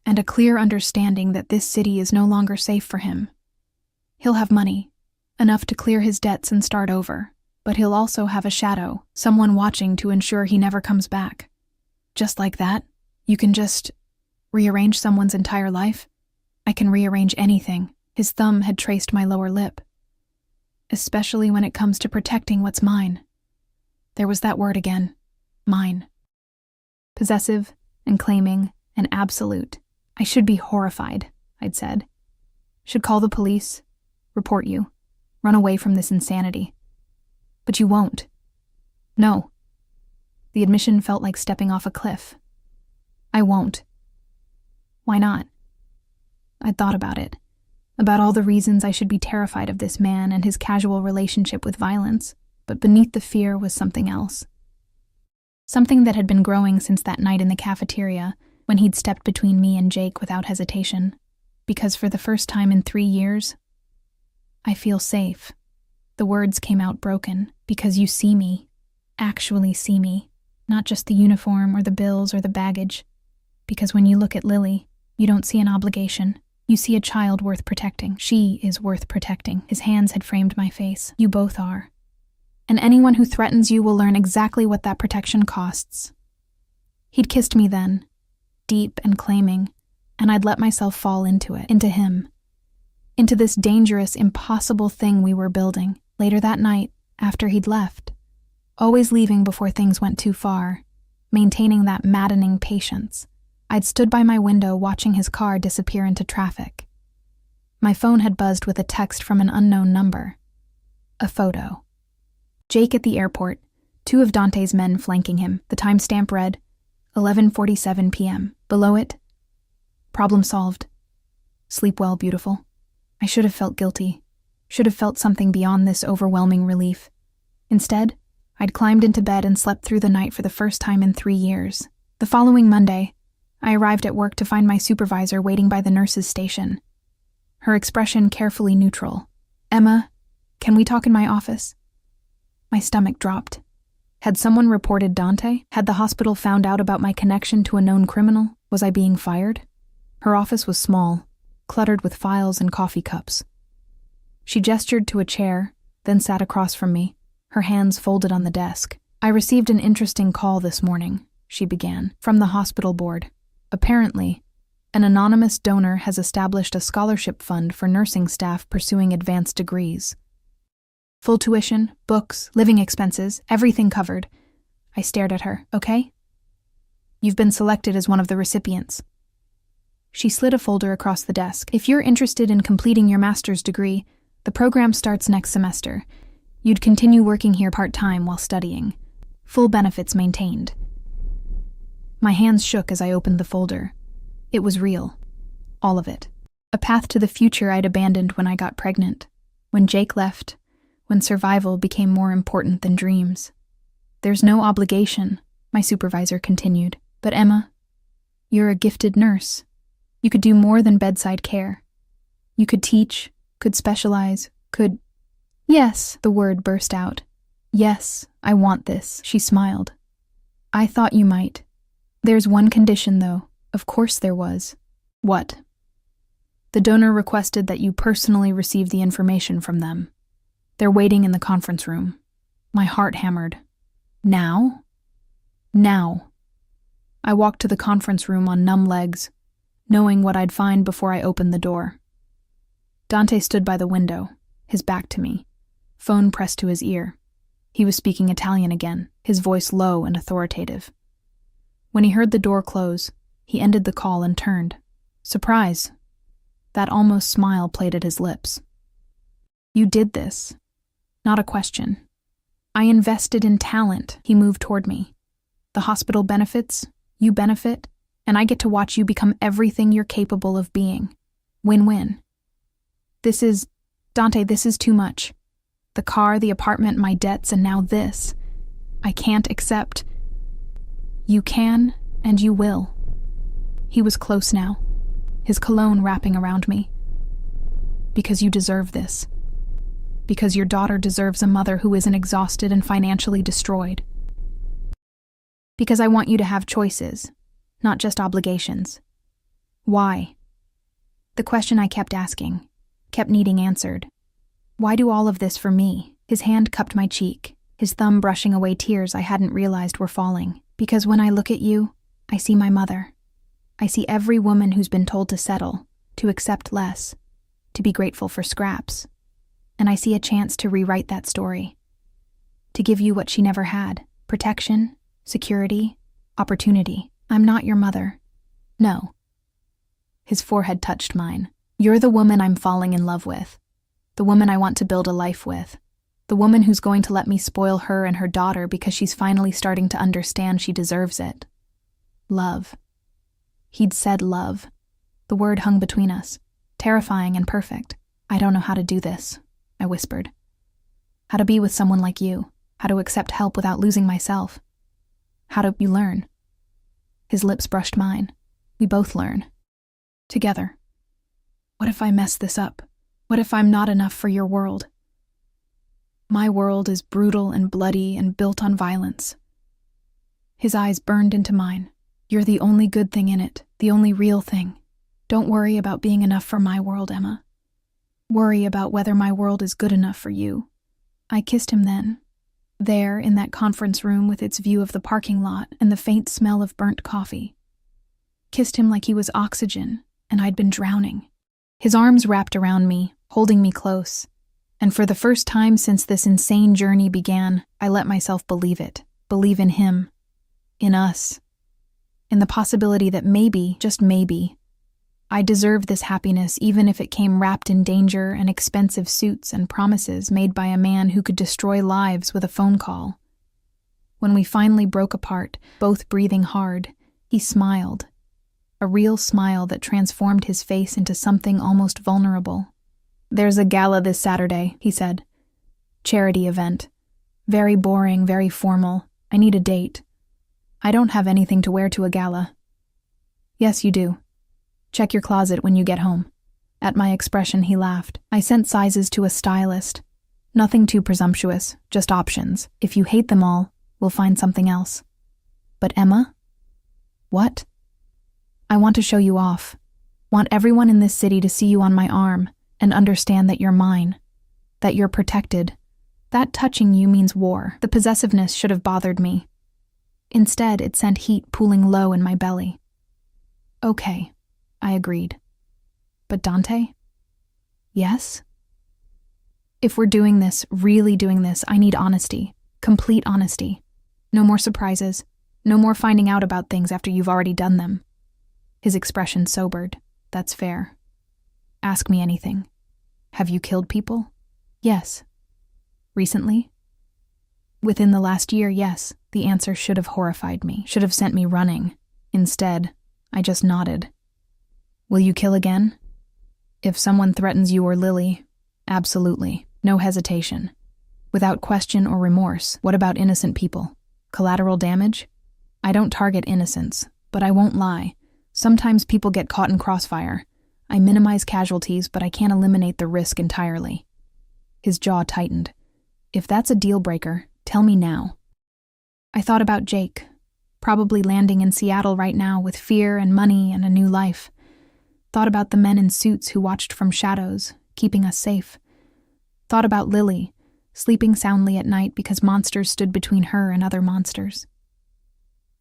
and a clear understanding that this city is no longer safe for him. He'll have money, enough to clear his debts and start over, but he'll also have a shadow, someone watching to ensure he never comes back. Just like that, you can just rearrange someone's entire life. I can rearrange anything. His thumb had traced my lower lip. Especially when it comes to protecting what's mine. There was that word again. Mine. Possessive and claiming and absolute. I should be horrified, I'd said. Should call the police, report you, run away from this insanity. But you won't. No. The admission felt like stepping off a cliff. I won't. Why not? I'd thought about it. About all the reasons I should be terrified of this man and his casual relationship with violence, but beneath the fear was something else. Something that had been growing since that night in the cafeteria, when he'd stepped between me and Jake without hesitation. Because for the first time in 3 years, I feel safe. The words came out broken, because you see me, actually see me, not just the uniform or the bills or the baggage. Because when you look at Lily, you don't see an obligation. You see a child worth protecting. She is worth protecting. His hands had framed my face. You both are. And anyone who threatens you will learn exactly what that protection costs. He'd kissed me then, deep and claiming, and I'd let myself fall into it, into him. into this dangerous, impossible thing we were building. Later that night, after he'd left, always leaving before things went too far, maintaining that maddening patience, I'd stood by my window watching his car disappear into traffic. My phone had buzzed with a text from an unknown number. A photo. Jake at the airport, 2 of Dante's men flanking him. The timestamp read, 11:47 p.m. Below it, problem solved. Sleep well, beautiful. I should have felt guilty. Should have felt something beyond this overwhelming relief. Instead, I'd climbed into bed and slept through the night for the first time in 3 years. The following Monday, I arrived at work to find my supervisor waiting by the nurse's station. Her expression carefully neutral. "Emma, can we talk in my office?" My stomach dropped. Had someone reported Dante? Had the hospital found out about my connection to a known criminal? Was I being fired? Her office was small, cluttered with files and coffee cups. She gestured to a chair, then sat across from me, her hands folded on the desk. "I received an interesting call this morning," she began, "from the hospital board. Apparently, an anonymous donor has established a scholarship fund for nursing staff pursuing advanced degrees. Full tuition, books, living expenses, everything covered." I stared at her. "Okay? You've been selected as one of the recipients." She slid a folder across the desk. "If you're interested in completing your master's degree, the program starts next semester. You'd continue working here part-time while studying. Full benefits maintained." My hands shook as I opened the folder. It was real. All of it. A path to the future I'd abandoned when I got pregnant, when Jake left, when survival became more important than dreams. "There's no obligation," my supervisor continued. "But Emma, you're a gifted nurse. You could do more than bedside care. You could teach, could specialize, could—" "Yes," the word burst out. "Yes, I want this," she smiled. "I thought you might. There's one condition, though." Of course there was. "What?" "The donor requested that you personally receive the information from them. They're waiting in the conference room." My heart hammered. Now? Now. I walked to the conference room on numb legs, knowing what I'd find before I opened the door. Dante stood by the window, his back to me, phone pressed to his ear. He was speaking Italian again, his voice low and authoritative. When he heard the door close, he ended the call and turned. Surprise. That almost smile played at his lips. "You did this." Not a question. "I invested in talent." He moved toward me. "The hospital benefits, you benefit, and I get to watch you become everything you're capable of being. Win-win." Dante, this is too much. The car, the apartment, my debts, and now this. I can't accept. "You can, and you will." He was close now, his cologne wrapping around me. "Because you deserve this. Because your daughter deserves a mother who isn't exhausted and financially destroyed. Because I want you to have choices, not just obligations." Why? The question I kept asking, kept needing answered. Why do all of this for me? His hand cupped my cheek, his thumb brushing away tears I hadn't realized were falling. "Because when I look at you, I see my mother. I see every woman who's been told to settle, to accept less, to be grateful for scraps. And I see a chance to rewrite that story. To give you what she never had, protection, security, opportunity. I'm not your mother. No." His forehead touched mine. "You're the woman I'm falling in love with. The woman I want to build a life with. The woman who's going to let me spoil her and her daughter because she's finally starting to understand she deserves it. Love." He'd said love. The word hung between us, terrifying and perfect. "I don't know how to do this," I whispered. "How to be with someone like you. How to accept help without losing myself. How do you learn?" His lips brushed mine. "We both learn. Together. What if I mess this up? What if I'm not enough for your world? My world is brutal and bloody and built on violence." His eyes burned into mine. "You're the only good thing in it, the only real thing. Don't worry about being enough for my world, Emma. Worry about whether my world is good enough for you." I kissed him then, there in that conference room with its view of the parking lot and the faint smell of burnt coffee. Kissed him like he was oxygen and I'd been drowning. His arms wrapped around me, holding me close. And for the first time since this insane journey began, I let myself believe it. Believe in him. In us. In the possibility that maybe, just maybe, I deserved this happiness even if it came wrapped in danger and expensive suits and promises made by a man who could destroy lives with a phone call. When we finally broke apart, both breathing hard, he smiled. A real smile that transformed his face into something almost vulnerable. "There's a gala this Saturday," he said. "Charity event. Very boring, very formal. I need a date. I don't have anything to wear to a gala." "Yes, you do. Check your closet when you get home." At my expression, he laughed. "I sent sizes to a stylist. Nothing too presumptuous, just options. If you hate them all, we'll find something else." "But Emma?" "What?" "I want to show you off. Want everyone in this city to see you on my arm and understand that you're mine, that you're protected. That touching you means war." The possessiveness should have bothered me. Instead, it sent heat pooling low in my belly. "Okay," I agreed. "But Dante?" "Yes?" "If we're doing this, really doing this, I need honesty. Complete honesty. No more surprises. No more finding out about things after you've already done them." His expression sobered. "That's fair. Ask me anything. Have you killed people?" "Yes." "Recently?" "Within the last year, yes." The answer should have horrified me, should have sent me running. Instead, I just nodded. "Will you kill again?" "If someone threatens you or Lily, absolutely. No hesitation. Without question or remorse." "What about innocent people? Collateral damage?" "I don't target innocents, but I won't lie. Sometimes people get caught in crossfire. I minimize casualties, but I can't eliminate the risk entirely." His jaw tightened. "If that's a deal breaker, tell me now." I thought about Jake, probably landing in Seattle right now with fear and money and a new life. Thought about the men in suits who watched from shadows, keeping us safe. Thought about Lily, sleeping soundly at night because monsters stood between her and other monsters.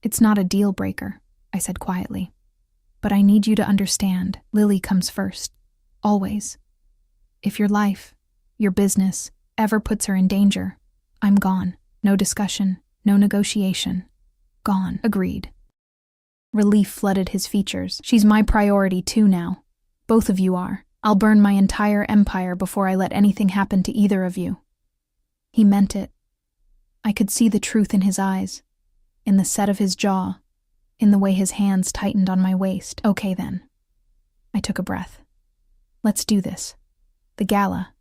"It's not a deal breaker," I said quietly. "But I need you to understand, Lily comes first. Always. If your life, your business, ever puts her in danger, I'm gone. No discussion, no negotiation. Gone." "Agreed." Relief flooded his features. "She's my priority too now. Both of you are. I'll burn my entire empire before I let anything happen to either of you." He meant it. I could see the truth in his eyes, in the set of his jaw, in the way his hands tightened on my waist. "Okay then." I took a breath. "Let's do this. The gala,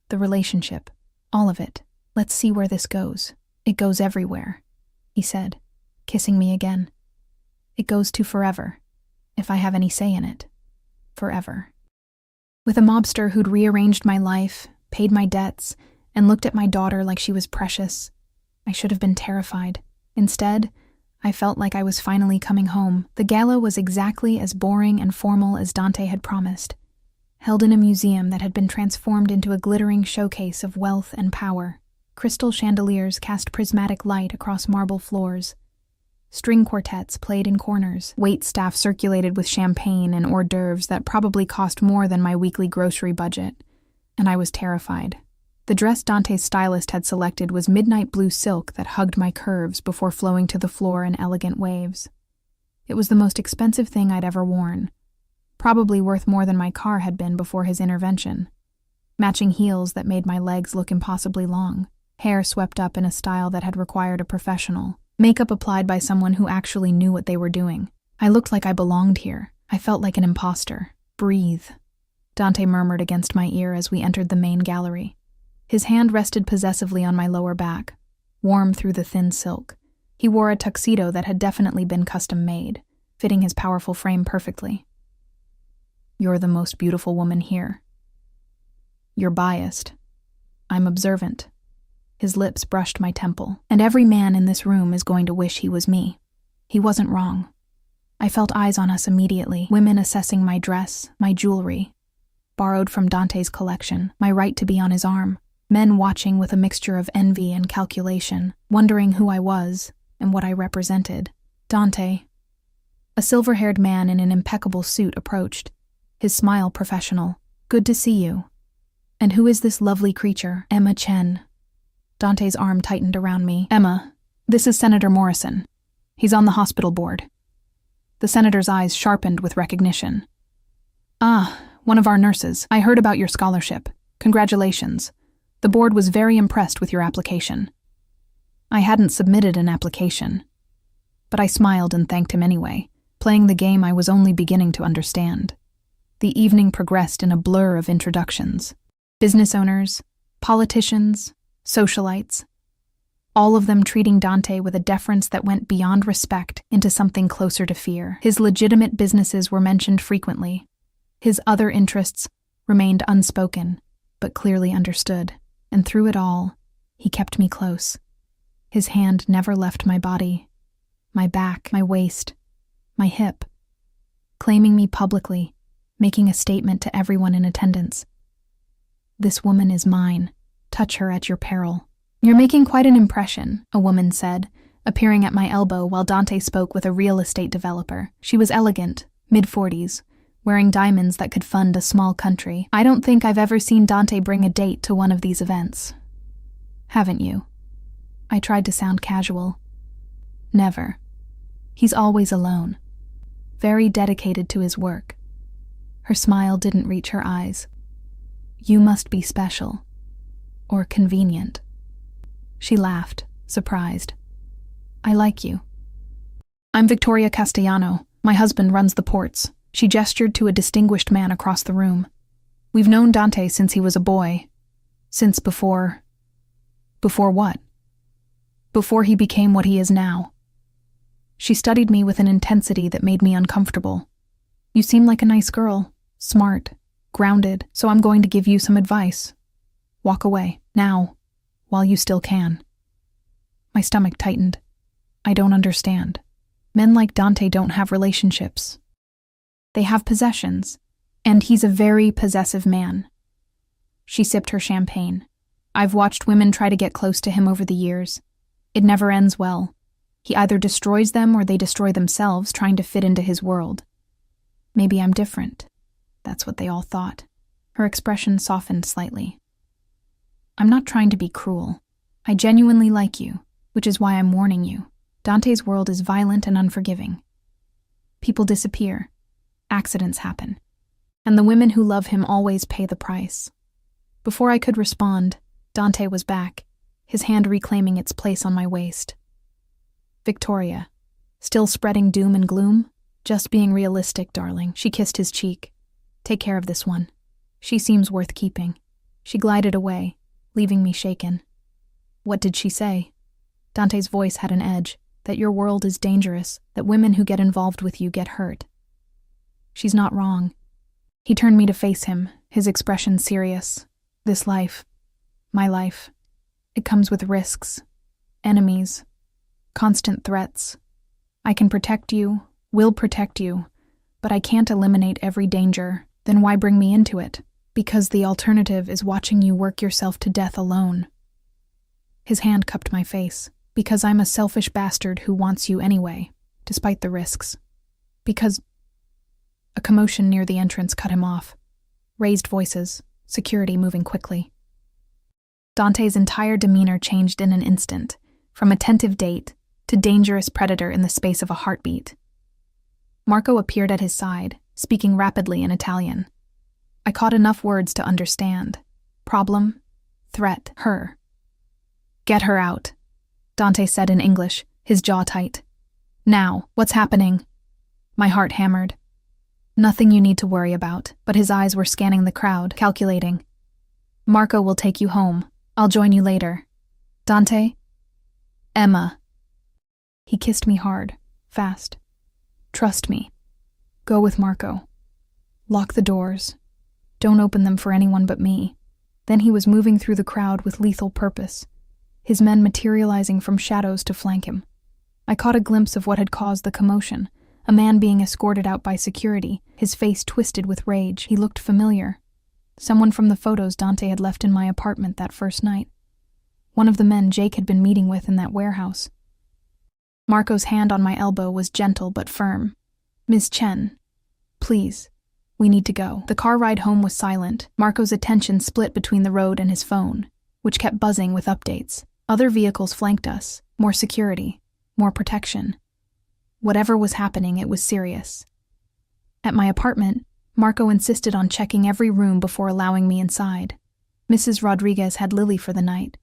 the relationship, all of it. Let's see where this goes." "It goes everywhere," he said, kissing me again. "It goes to forever, if I have any say in it. Forever." With a mobster who'd rearranged my life, paid my debts, and looked at my daughter like she was precious, I should have been terrified. Instead, I felt like I was finally coming home. The gala was exactly as boring and formal as Dante had promised, held in a museum that had been transformed into a glittering showcase of wealth and power. Crystal chandeliers cast prismatic light across marble floors. String quartets played in corners. Waitstaff circulated with champagne and hors d'oeuvres that probably cost more than my weekly grocery budget. And I was terrified. The dress Dante's stylist had selected was midnight blue silk that hugged my curves before flowing to the floor in elegant waves. It was the most expensive thing I'd ever worn, probably worth more than my car had been before his intervention. Matching heels that made my legs look impossibly long. Hair swept up in a style that had required a professional. Makeup applied by someone who actually knew what they were doing. I looked like I belonged here. I felt like an imposter. "Breathe," Dante murmured against my ear as we entered the main gallery. His hand rested possessively on my lower back, warm through the thin silk. He wore a tuxedo that had definitely been custom-made, fitting his powerful frame perfectly. "You're the most beautiful woman here. You're biased. I'm observant." His lips brushed my temple. "And every man in this room is going to wish he was me." He wasn't wrong. I felt eyes on us immediately, women assessing my dress, my jewelry, borrowed from Dante's collection, my right to be on his arm, men watching with a mixture of envy and calculation, wondering who I was and what I represented. Dante, a silver-haired man in an impeccable suit, approached, his smile professional. Good to see you. And who is this lovely creature, Emma Chen? Dante's arm tightened around me. Emma, this is Senator Morrison. He's on the hospital board. The senator's eyes sharpened with recognition. Ah, one of our nurses. I heard about your scholarship. Congratulations. The board was very impressed with your application. I hadn't submitted an application, but I smiled and thanked him anyway, playing the game I was only beginning to understand. The evening progressed in a blur of introductions. Business owners, politicians, socialites, all of them treating Dante with a deference that went beyond respect into something closer to fear. His legitimate businesses were mentioned frequently. His other interests remained unspoken, but clearly understood, and through it all, he kept me close. His hand never left my body, my back, my waist, my hip, claiming me publicly, making a statement to everyone in attendance. This woman is mine. Touch her at your peril. You're making quite an impression, a woman said, appearing at my elbow while Dante spoke with a real estate developer. She was elegant, mid-40s, wearing diamonds that could fund a small country. I don't think I've ever seen Dante bring a date to one of these events. Haven't you? I tried to sound casual. Never. He's always alone. Very dedicated to his work. Her smile didn't reach her eyes. You must be special. Or convenient. She laughed, surprised. I like you. I'm Victoria Castellano. My husband runs the ports. She gestured to a distinguished man across the room. We've known Dante since he was a boy. Since before... Before what? Before he became what he is now. She studied me with an intensity that made me uncomfortable. You seem like a nice girl, smart, grounded, so I'm going to give you some advice. Walk away, now, while you still can. My stomach tightened. I don't understand. Men like Dante don't have relationships. They have possessions, and he's a very possessive man. She sipped her champagne. I've watched women try to get close to him over the years. It never ends well. He either destroys them or they destroy themselves trying to fit into his world. Maybe I'm different. That's what they all thought. Her expression softened slightly. I'm not trying to be cruel. I genuinely like you, which is why I'm warning you. Dante's world is violent and unforgiving. People disappear. Accidents happen. And the women who love him always pay the price. Before I could respond, Dante was back, his hand reclaiming its place on my waist. Victoria, still spreading doom and gloom? Just being realistic, darling. She kissed his cheek. Take care of this one. She seems worth keeping. She glided away, leaving me shaken. What did she say? Dante's voice had an edge, that your world is dangerous, that women who get involved with you get hurt. She's not wrong. He turned me to face him, his expression serious. This life, my life, it comes with risks, enemies, constant threats. I can protect you, will protect you, but I can't eliminate every danger. Then why bring me into it? Because the alternative is watching you work yourself to death alone. His hand cupped my face. Because I'm a selfish bastard who wants you anyway, despite the risks. Because... A commotion near the entrance cut him off. Raised voices, security moving quickly. Dante's entire demeanor changed in an instant, from attentive date to dangerous predator in the space of a heartbeat. Marco appeared at his side, speaking rapidly in Italian. I caught enough words to understand. Problem, threat, her. Get her out, Dante said in English, his jaw tight. Now, what's happening? My heart hammered. Nothing you need to worry about, but his eyes were scanning the crowd, calculating. Marco will take you home. I'll join you later. Dante? Emma. He kissed me hard, fast. Trust me. Go with Marco. Lock the doors. Don't open them for anyone but me. Then he was moving through the crowd with lethal purpose, his men materializing from shadows to flank him. I caught a glimpse of what had caused the commotion, a man being escorted out by security, his face twisted with rage. He looked familiar. Someone from the photos Dante had left in my apartment that first night. One of the men Jake had been meeting with in that warehouse. Marco's hand on my elbow was gentle but firm. Miss Chen, please, We need to go. The car ride home was silent. Marco's attention split between the road and his phone, which kept buzzing with updates. Other vehicles flanked us. More security. More protection. Whatever was happening, it was serious. At my apartment, Marco insisted on checking every room before allowing me inside. Mrs. Rodriguez had Lily for the night.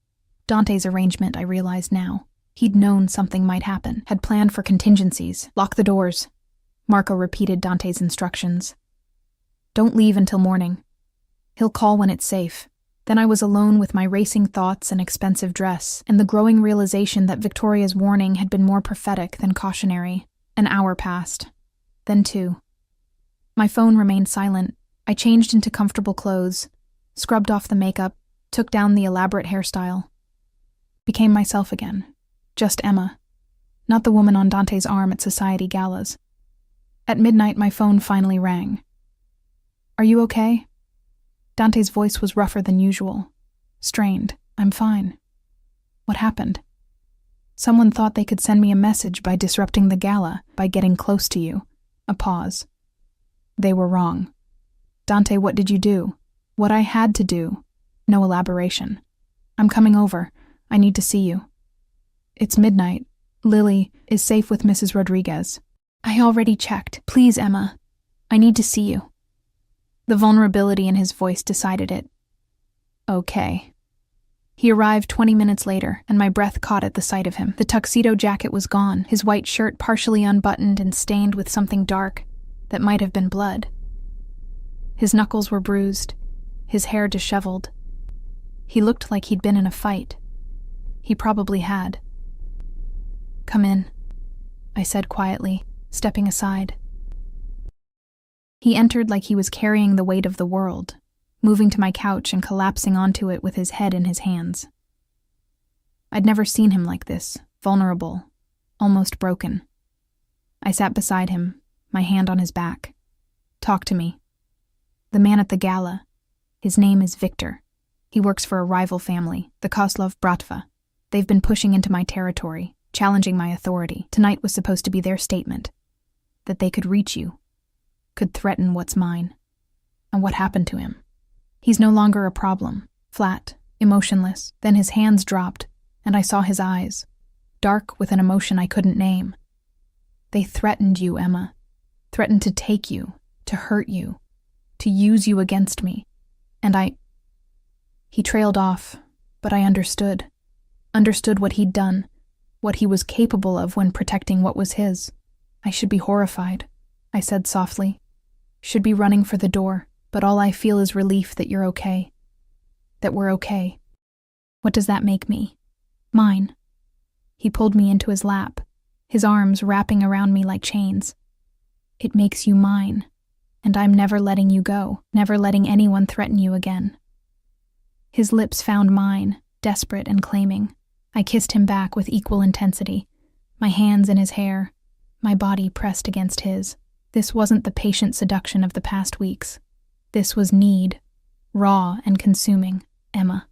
Dante's arrangement, I realized now. He'd known something might happen, had planned for contingencies. Lock the doors. Marco repeated Dante's instructions. Don't leave until morning. He'll call when it's safe. Then I was alone with my racing thoughts and expensive dress, and the growing realization that Victoria's warning had been more prophetic than cautionary. An hour passed. Then 2. My phone remained silent. I changed into comfortable clothes, scrubbed off the makeup, took down the elaborate hairstyle. Became myself again. Just Emma. Not the woman on Dante's arm at society galas. At midnight, my phone finally rang. Are you okay? Dante's voice was rougher than usual. Strained. I'm fine. What happened? Someone thought they could send me a message by disrupting the gala, by getting close to you. A pause. They were wrong. Dante, what did you do? What I had to do. No elaboration. I'm coming over. I need to see you. It's midnight. Lily is safe with Mrs. Rodriguez. I already checked. Please, Emma. I need to see you. The vulnerability in his voice decided it. Okay. He arrived 20 minutes later, and my breath caught at the sight of him. The tuxedo jacket was gone, his white shirt partially unbuttoned and stained with something dark that might have been blood. His knuckles were bruised, his hair disheveled. He looked like he'd been in a fight. He probably had. Come in, I said quietly, stepping aside. He entered like he was carrying the weight of the world, moving to my couch and collapsing onto it with his head in his hands. I'd never seen him like this, vulnerable, almost broken. I sat beside him, my hand on his back. Talk to me. The man at the gala. His name is Victor. He works for a rival family, the Koslov Bratva. They've been pushing into my territory, challenging my authority. Tonight was supposed to be their statement. That they could reach you. Could threaten what's mine. And what happened to him? He's no longer a problem. Flat, emotionless. Then his hands dropped, and I saw his eyes. Dark with an emotion I couldn't name. They threatened you, Emma. Threatened to take you, to hurt you, to use you against me. And He trailed off, but I understood. Understood what he'd done, what he was capable of when protecting what was his. I should be horrified, I said softly. Should be running for the door, but all I feel is relief that you're okay. That we're okay. What does that make me? Mine. He pulled me into his lap, his arms wrapping around me like chains. It makes you mine, and I'm never letting you go, never letting anyone threaten you again. His lips found mine, desperate and claiming. I kissed him back with equal intensity, my hands in his hair, my body pressed against his. This wasn't the patient seduction of the past weeks. This was need, raw and consuming, Emma.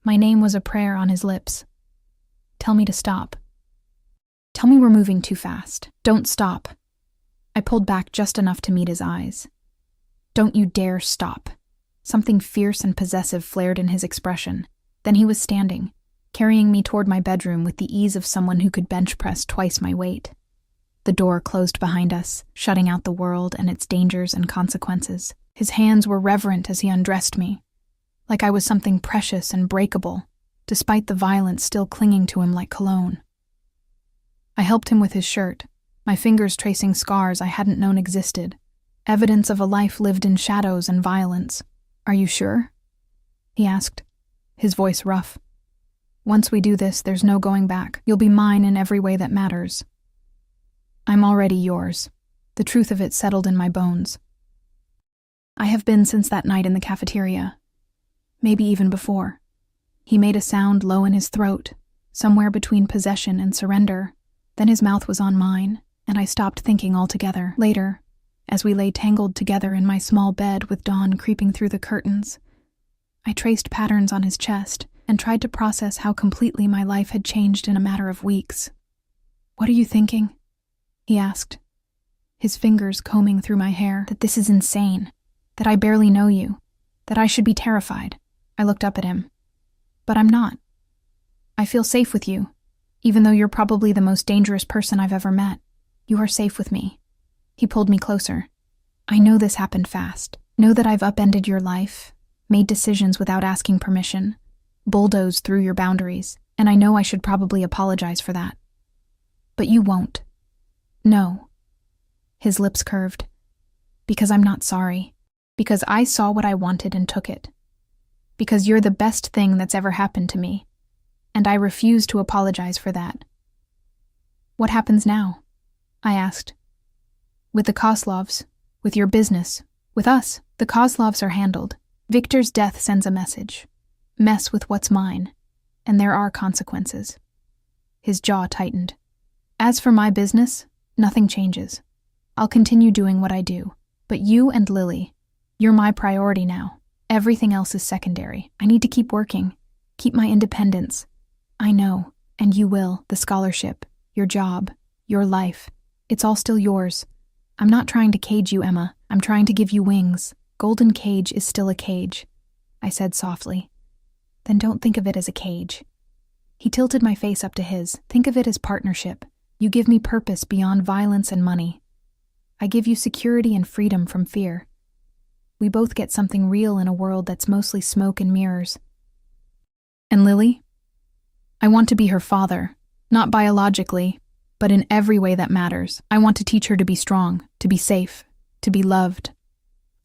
My name was a prayer on his lips. Tell me to stop. Tell me we're moving too fast. Don't stop. I pulled back just enough to meet his eyes. Don't you dare stop. Something fierce and possessive flared in his expression. Then he was standing, carrying me toward my bedroom with the ease of someone who could bench press twice my weight. The door closed behind us, shutting out the world and its dangers and consequences. His hands were reverent as he undressed me, like I was something precious and breakable, despite the violence still clinging to him like cologne. I helped him with his shirt, my fingers tracing scars I hadn't known existed, evidence of a life lived in shadows and violence. Are you sure? He asked, his voice rough. Once we do this, there's no going back. You'll be mine in every way that matters. I'm already yours. The truth of it settled in my bones. I have been since that night in the cafeteria. Maybe even before. He made a sound low in his throat, somewhere between possession and surrender. Then his mouth was on mine, and I stopped thinking altogether. Later, as we lay tangled together in my small bed with dawn creeping through the curtains, I traced patterns on his chest and tried to process how completely my life had changed in a matter of weeks. What are you thinking? He asked. his fingers combing through my hair, that this is insane, that I barely know you, that I should be terrified. I looked up at him. But I'm not. I feel safe with you, even though you're probably the most dangerous person I've ever met. You are safe with me. He pulled me closer. I know this happened fast. Know that I've upended your life, made decisions without asking permission, bulldozed through your boundaries, and I know I should probably apologize for that. But you won't. No. His lips curved. Because I'm not sorry. Because I saw what I wanted and took it. Because you're the best thing that's ever happened to me. And I refuse to apologize for that. What happens now? I asked. With the Kozlovs, with your business, with us, the Kozlovs are handled. Victor's death sends a message. Mess with what's mine, and there are consequences. His jaw tightened. As for my business, nothing changes. I'll continue doing what I do. But you and Lily, you're my priority now. Everything else is secondary. I need to keep working, keep my independence. I know, and you will, the scholarship, your job, your life. It's all still yours. I'm not trying to cage you, Emma. I'm trying to give you wings. Golden Cage is still a cage, I said softly. Then don't think of it as a cage. He tilted my face up to his. Think of it as partnership. You give me purpose beyond violence and money. I give you security and freedom from fear. We both get something real in a world that's mostly smoke and mirrors. And Lily? I want to be her father, not biologically, but in every way that matters. I want to teach her to be strong, to be safe, to be loved.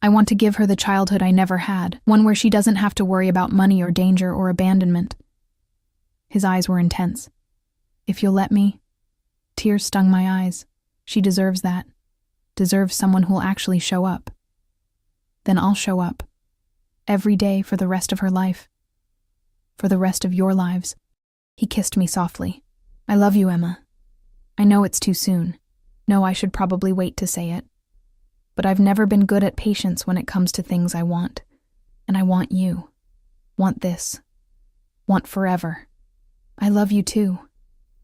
I want to give her the childhood I never had, one where she doesn't have to worry about money or danger or abandonment. His eyes were intense. If you'll let me. Tears stung my eyes. She deserves that. Deserves someone who'll actually show up. Then I'll show up. Every day for the rest of her life. For the rest of your lives. He kissed me softly. I love you, Emma. I know it's too soon. No, I should probably wait to say it. But I've never been good at patience when it comes to things I want. And I want you. Want this. Want forever. I love you too.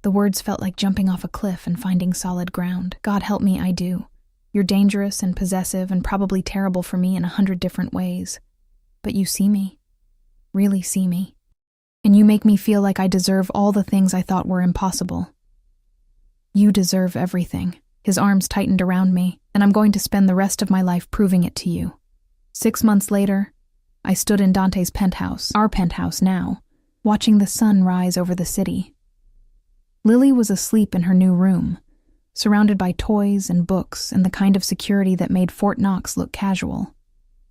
The words felt like jumping off a cliff and finding solid ground. God help me, I do. You're dangerous and possessive and probably terrible for me in 100 different ways. But you see me. Really see me. And you make me feel like I deserve all the things I thought were impossible. You deserve everything. His arms tightened around me, and I'm going to spend the rest of my life proving it to you. 6 months later, I stood in Dante's penthouse, our penthouse now, watching the sun rise over the city. Lily was asleep in her new room, surrounded by toys and books and the kind of security that made Fort Knox look casual.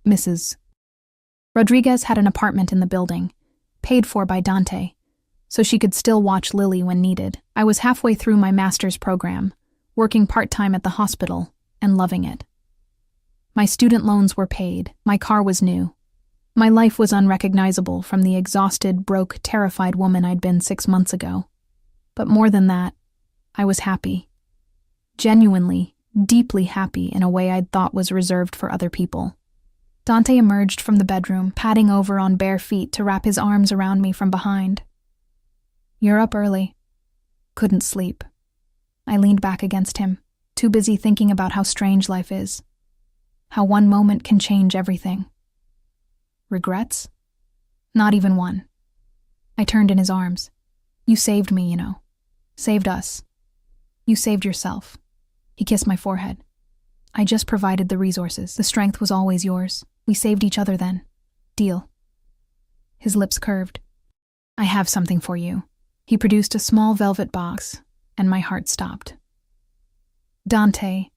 Mrs. Rodriguez had an apartment in the building, paid for by Dante, so she could still watch Lily when needed. I was halfway through my master's program, working part-time at the hospital, and loving it. My student loans were paid, my car was new. My life was unrecognizable from the exhausted, broke, terrified woman I'd been 6 months ago. But more than that, I was happy. Genuinely, deeply happy in a way I'd thought was reserved for other people. Dante emerged from the bedroom, padding over on bare feet to wrap his arms around me from behind. You're up early. Couldn't sleep. I leaned back against him, too busy thinking about how strange life is. How one moment can change everything. Regrets? Not even one. I turned in his arms. You saved me, you know. Saved us. You saved yourself. He kissed my forehead. I just provided the resources. The strength was always yours. We saved each other then. Deal. His lips curved. I have something for you. He produced a small velvet box, and my heart stopped. Dante,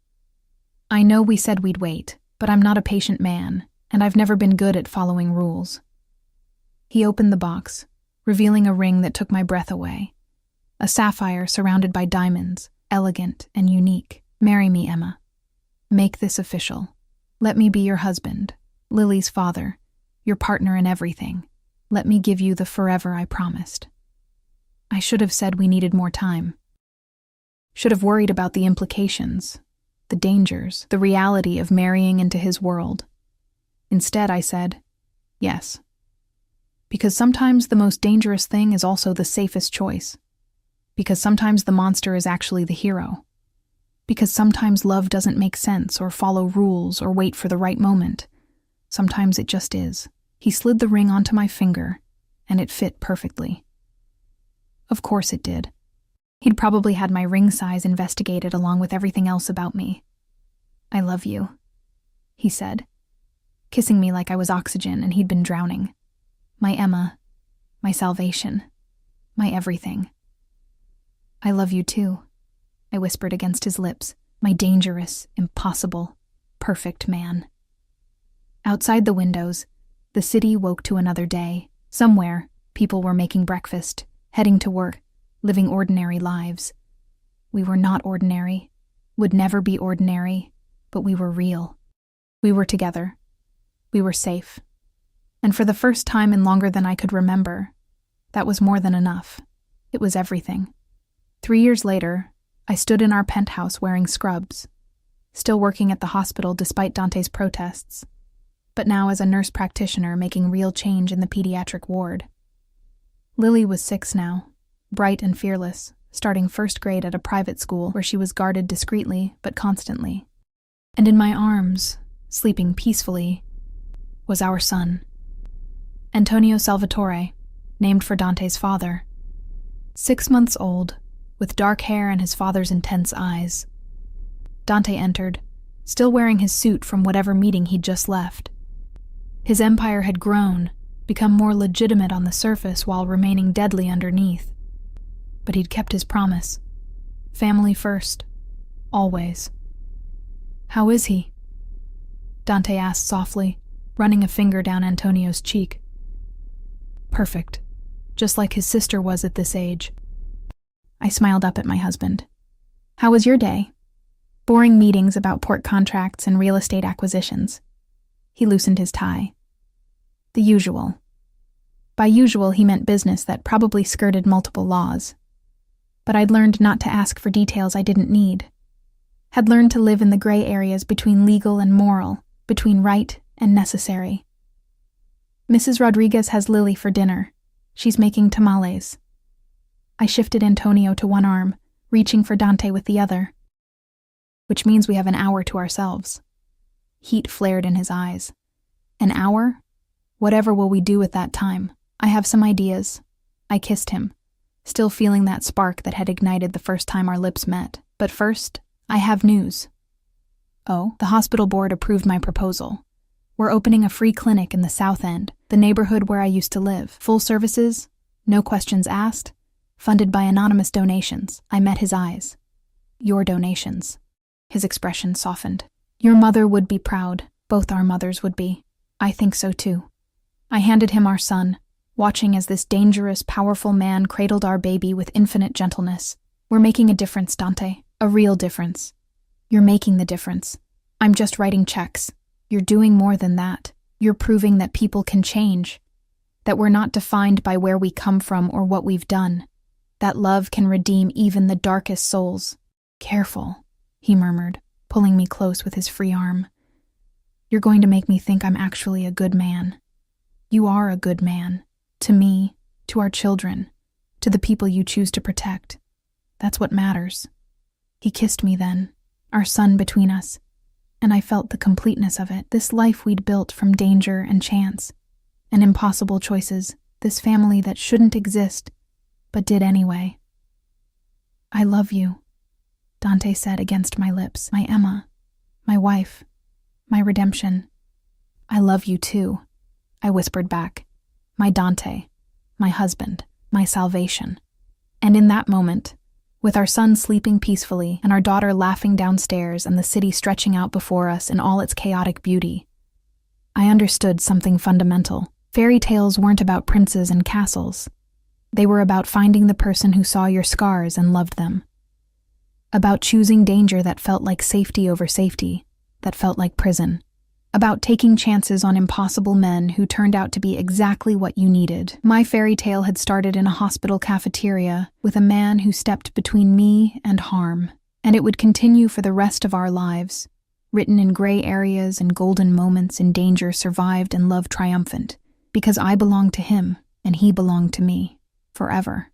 I know we said we'd wait, but I'm not a patient man, and I've never been good at following rules. He opened the box, revealing a ring that took my breath away. A sapphire surrounded by diamonds, elegant and unique. Marry me, Emma. Make this official. Let me be your husband, Lily's father, your partner in everything. Let me give you the forever I promised. I should have said we needed more time. Should have worried about the implications, the dangers, the reality of marrying into his world. Instead, I said, yes. Because sometimes the most dangerous thing is also the safest choice. Because sometimes the monster is actually the hero. Because sometimes love doesn't make sense or follow rules or wait for the right moment. Sometimes it just is. He slid the ring onto my finger, and it fit perfectly. Of course it did. He'd probably had my ring size investigated along with everything else about me. "I love you," he said, kissing me like I was oxygen and he'd been drowning. My Emma, my salvation, my everything. "I love you too," I whispered against his lips, my dangerous, impossible, perfect man. Outside the windows, the city woke to another day. Somewhere, people were making breakfast, heading to work, living ordinary lives. We were not ordinary, would never be ordinary, but we were real. We were together. We were safe. And for the first time in longer than I could remember, that was more than enough. It was everything. 3 years later, I stood in our penthouse wearing scrubs, still working at the hospital despite Dante's protests, but now as a nurse practitioner making real change in the pediatric ward. Lily was 6 now, bright and fearless, starting first grade at a private school where she was guarded discreetly but constantly. And in my arms, sleeping peacefully, was our son, Antonio Salvatore, named for Dante's father. 6 months old, with dark hair and his father's intense eyes. Dante entered, still wearing his suit from whatever meeting he'd just left. His empire had grown, become more legitimate on the surface while remaining deadly underneath. But he'd kept his promise. Family first. Always. "How is he?" Dante asked softly, running a finger down Antonio's cheek. "Perfect. Just like his sister was at this age." I smiled up at my husband. "How was your day?" "Boring meetings about port contracts and real estate acquisitions." He loosened his tie. "The usual." By usual, he meant business that probably skirted multiple laws. But I'd learned not to ask for details I didn't need. Had learned to live in the gray areas between legal and moral, between right and necessary. "Mrs. Rodriguez has Lily for dinner. She's making tamales." I shifted Antonio to one arm, reaching for Dante with the other. "Which means we have an hour to ourselves." Heat flared in his eyes. "An hour? Whatever will we do with that time? I have some ideas." I kissed him, still feeling that spark that had ignited the first time our lips met. "But first, I have news." "Oh?" The hospital board approved my proposal. "We're opening a free clinic in the South End, the neighborhood where I used to live. Full services, no questions asked, funded by anonymous donations." I met his eyes. "Your donations." His expression softened. "Your mother would be proud. Both our mothers would be." "I think so too." I handed him our son, watching as this dangerous, powerful man cradled our baby with infinite gentleness. "We're making a difference, Dante. A real difference." "You're making the difference. I'm just writing checks. You're doing more than that. You're proving that people can change. That we're not defined by where we come from or what we've done. That love can redeem even the darkest souls." "Careful," he murmured, pulling me close with his free arm. "You're going to make me think I'm actually a good man." "You are a good man. To me, to our children, to the people you choose to protect. That's what matters." He kissed me then, our son between us, and I felt the completeness of it. This life we'd built from danger and chance, and impossible choices, this family that shouldn't exist, but did anyway. "I love you," Dante said against my lips. "My Emma, my wife, my redemption." "I love you too," I whispered back. "My Dante, my husband, my salvation." And in that moment, with our son sleeping peacefully and our daughter laughing downstairs and the city stretching out before us in all its chaotic beauty, I understood something fundamental. Fairy tales weren't about princes and castles. They were about finding the person who saw your scars and loved them. About choosing danger that felt like safety over safety, that felt like prison. About taking chances on impossible men who turned out to be exactly what you needed. My fairy tale had started in a hospital cafeteria with a man who stepped between me and harm, and it would continue for the rest of our lives, written in gray areas and golden moments in danger survived and love triumphant, because I belonged to him and he belonged to me, forever.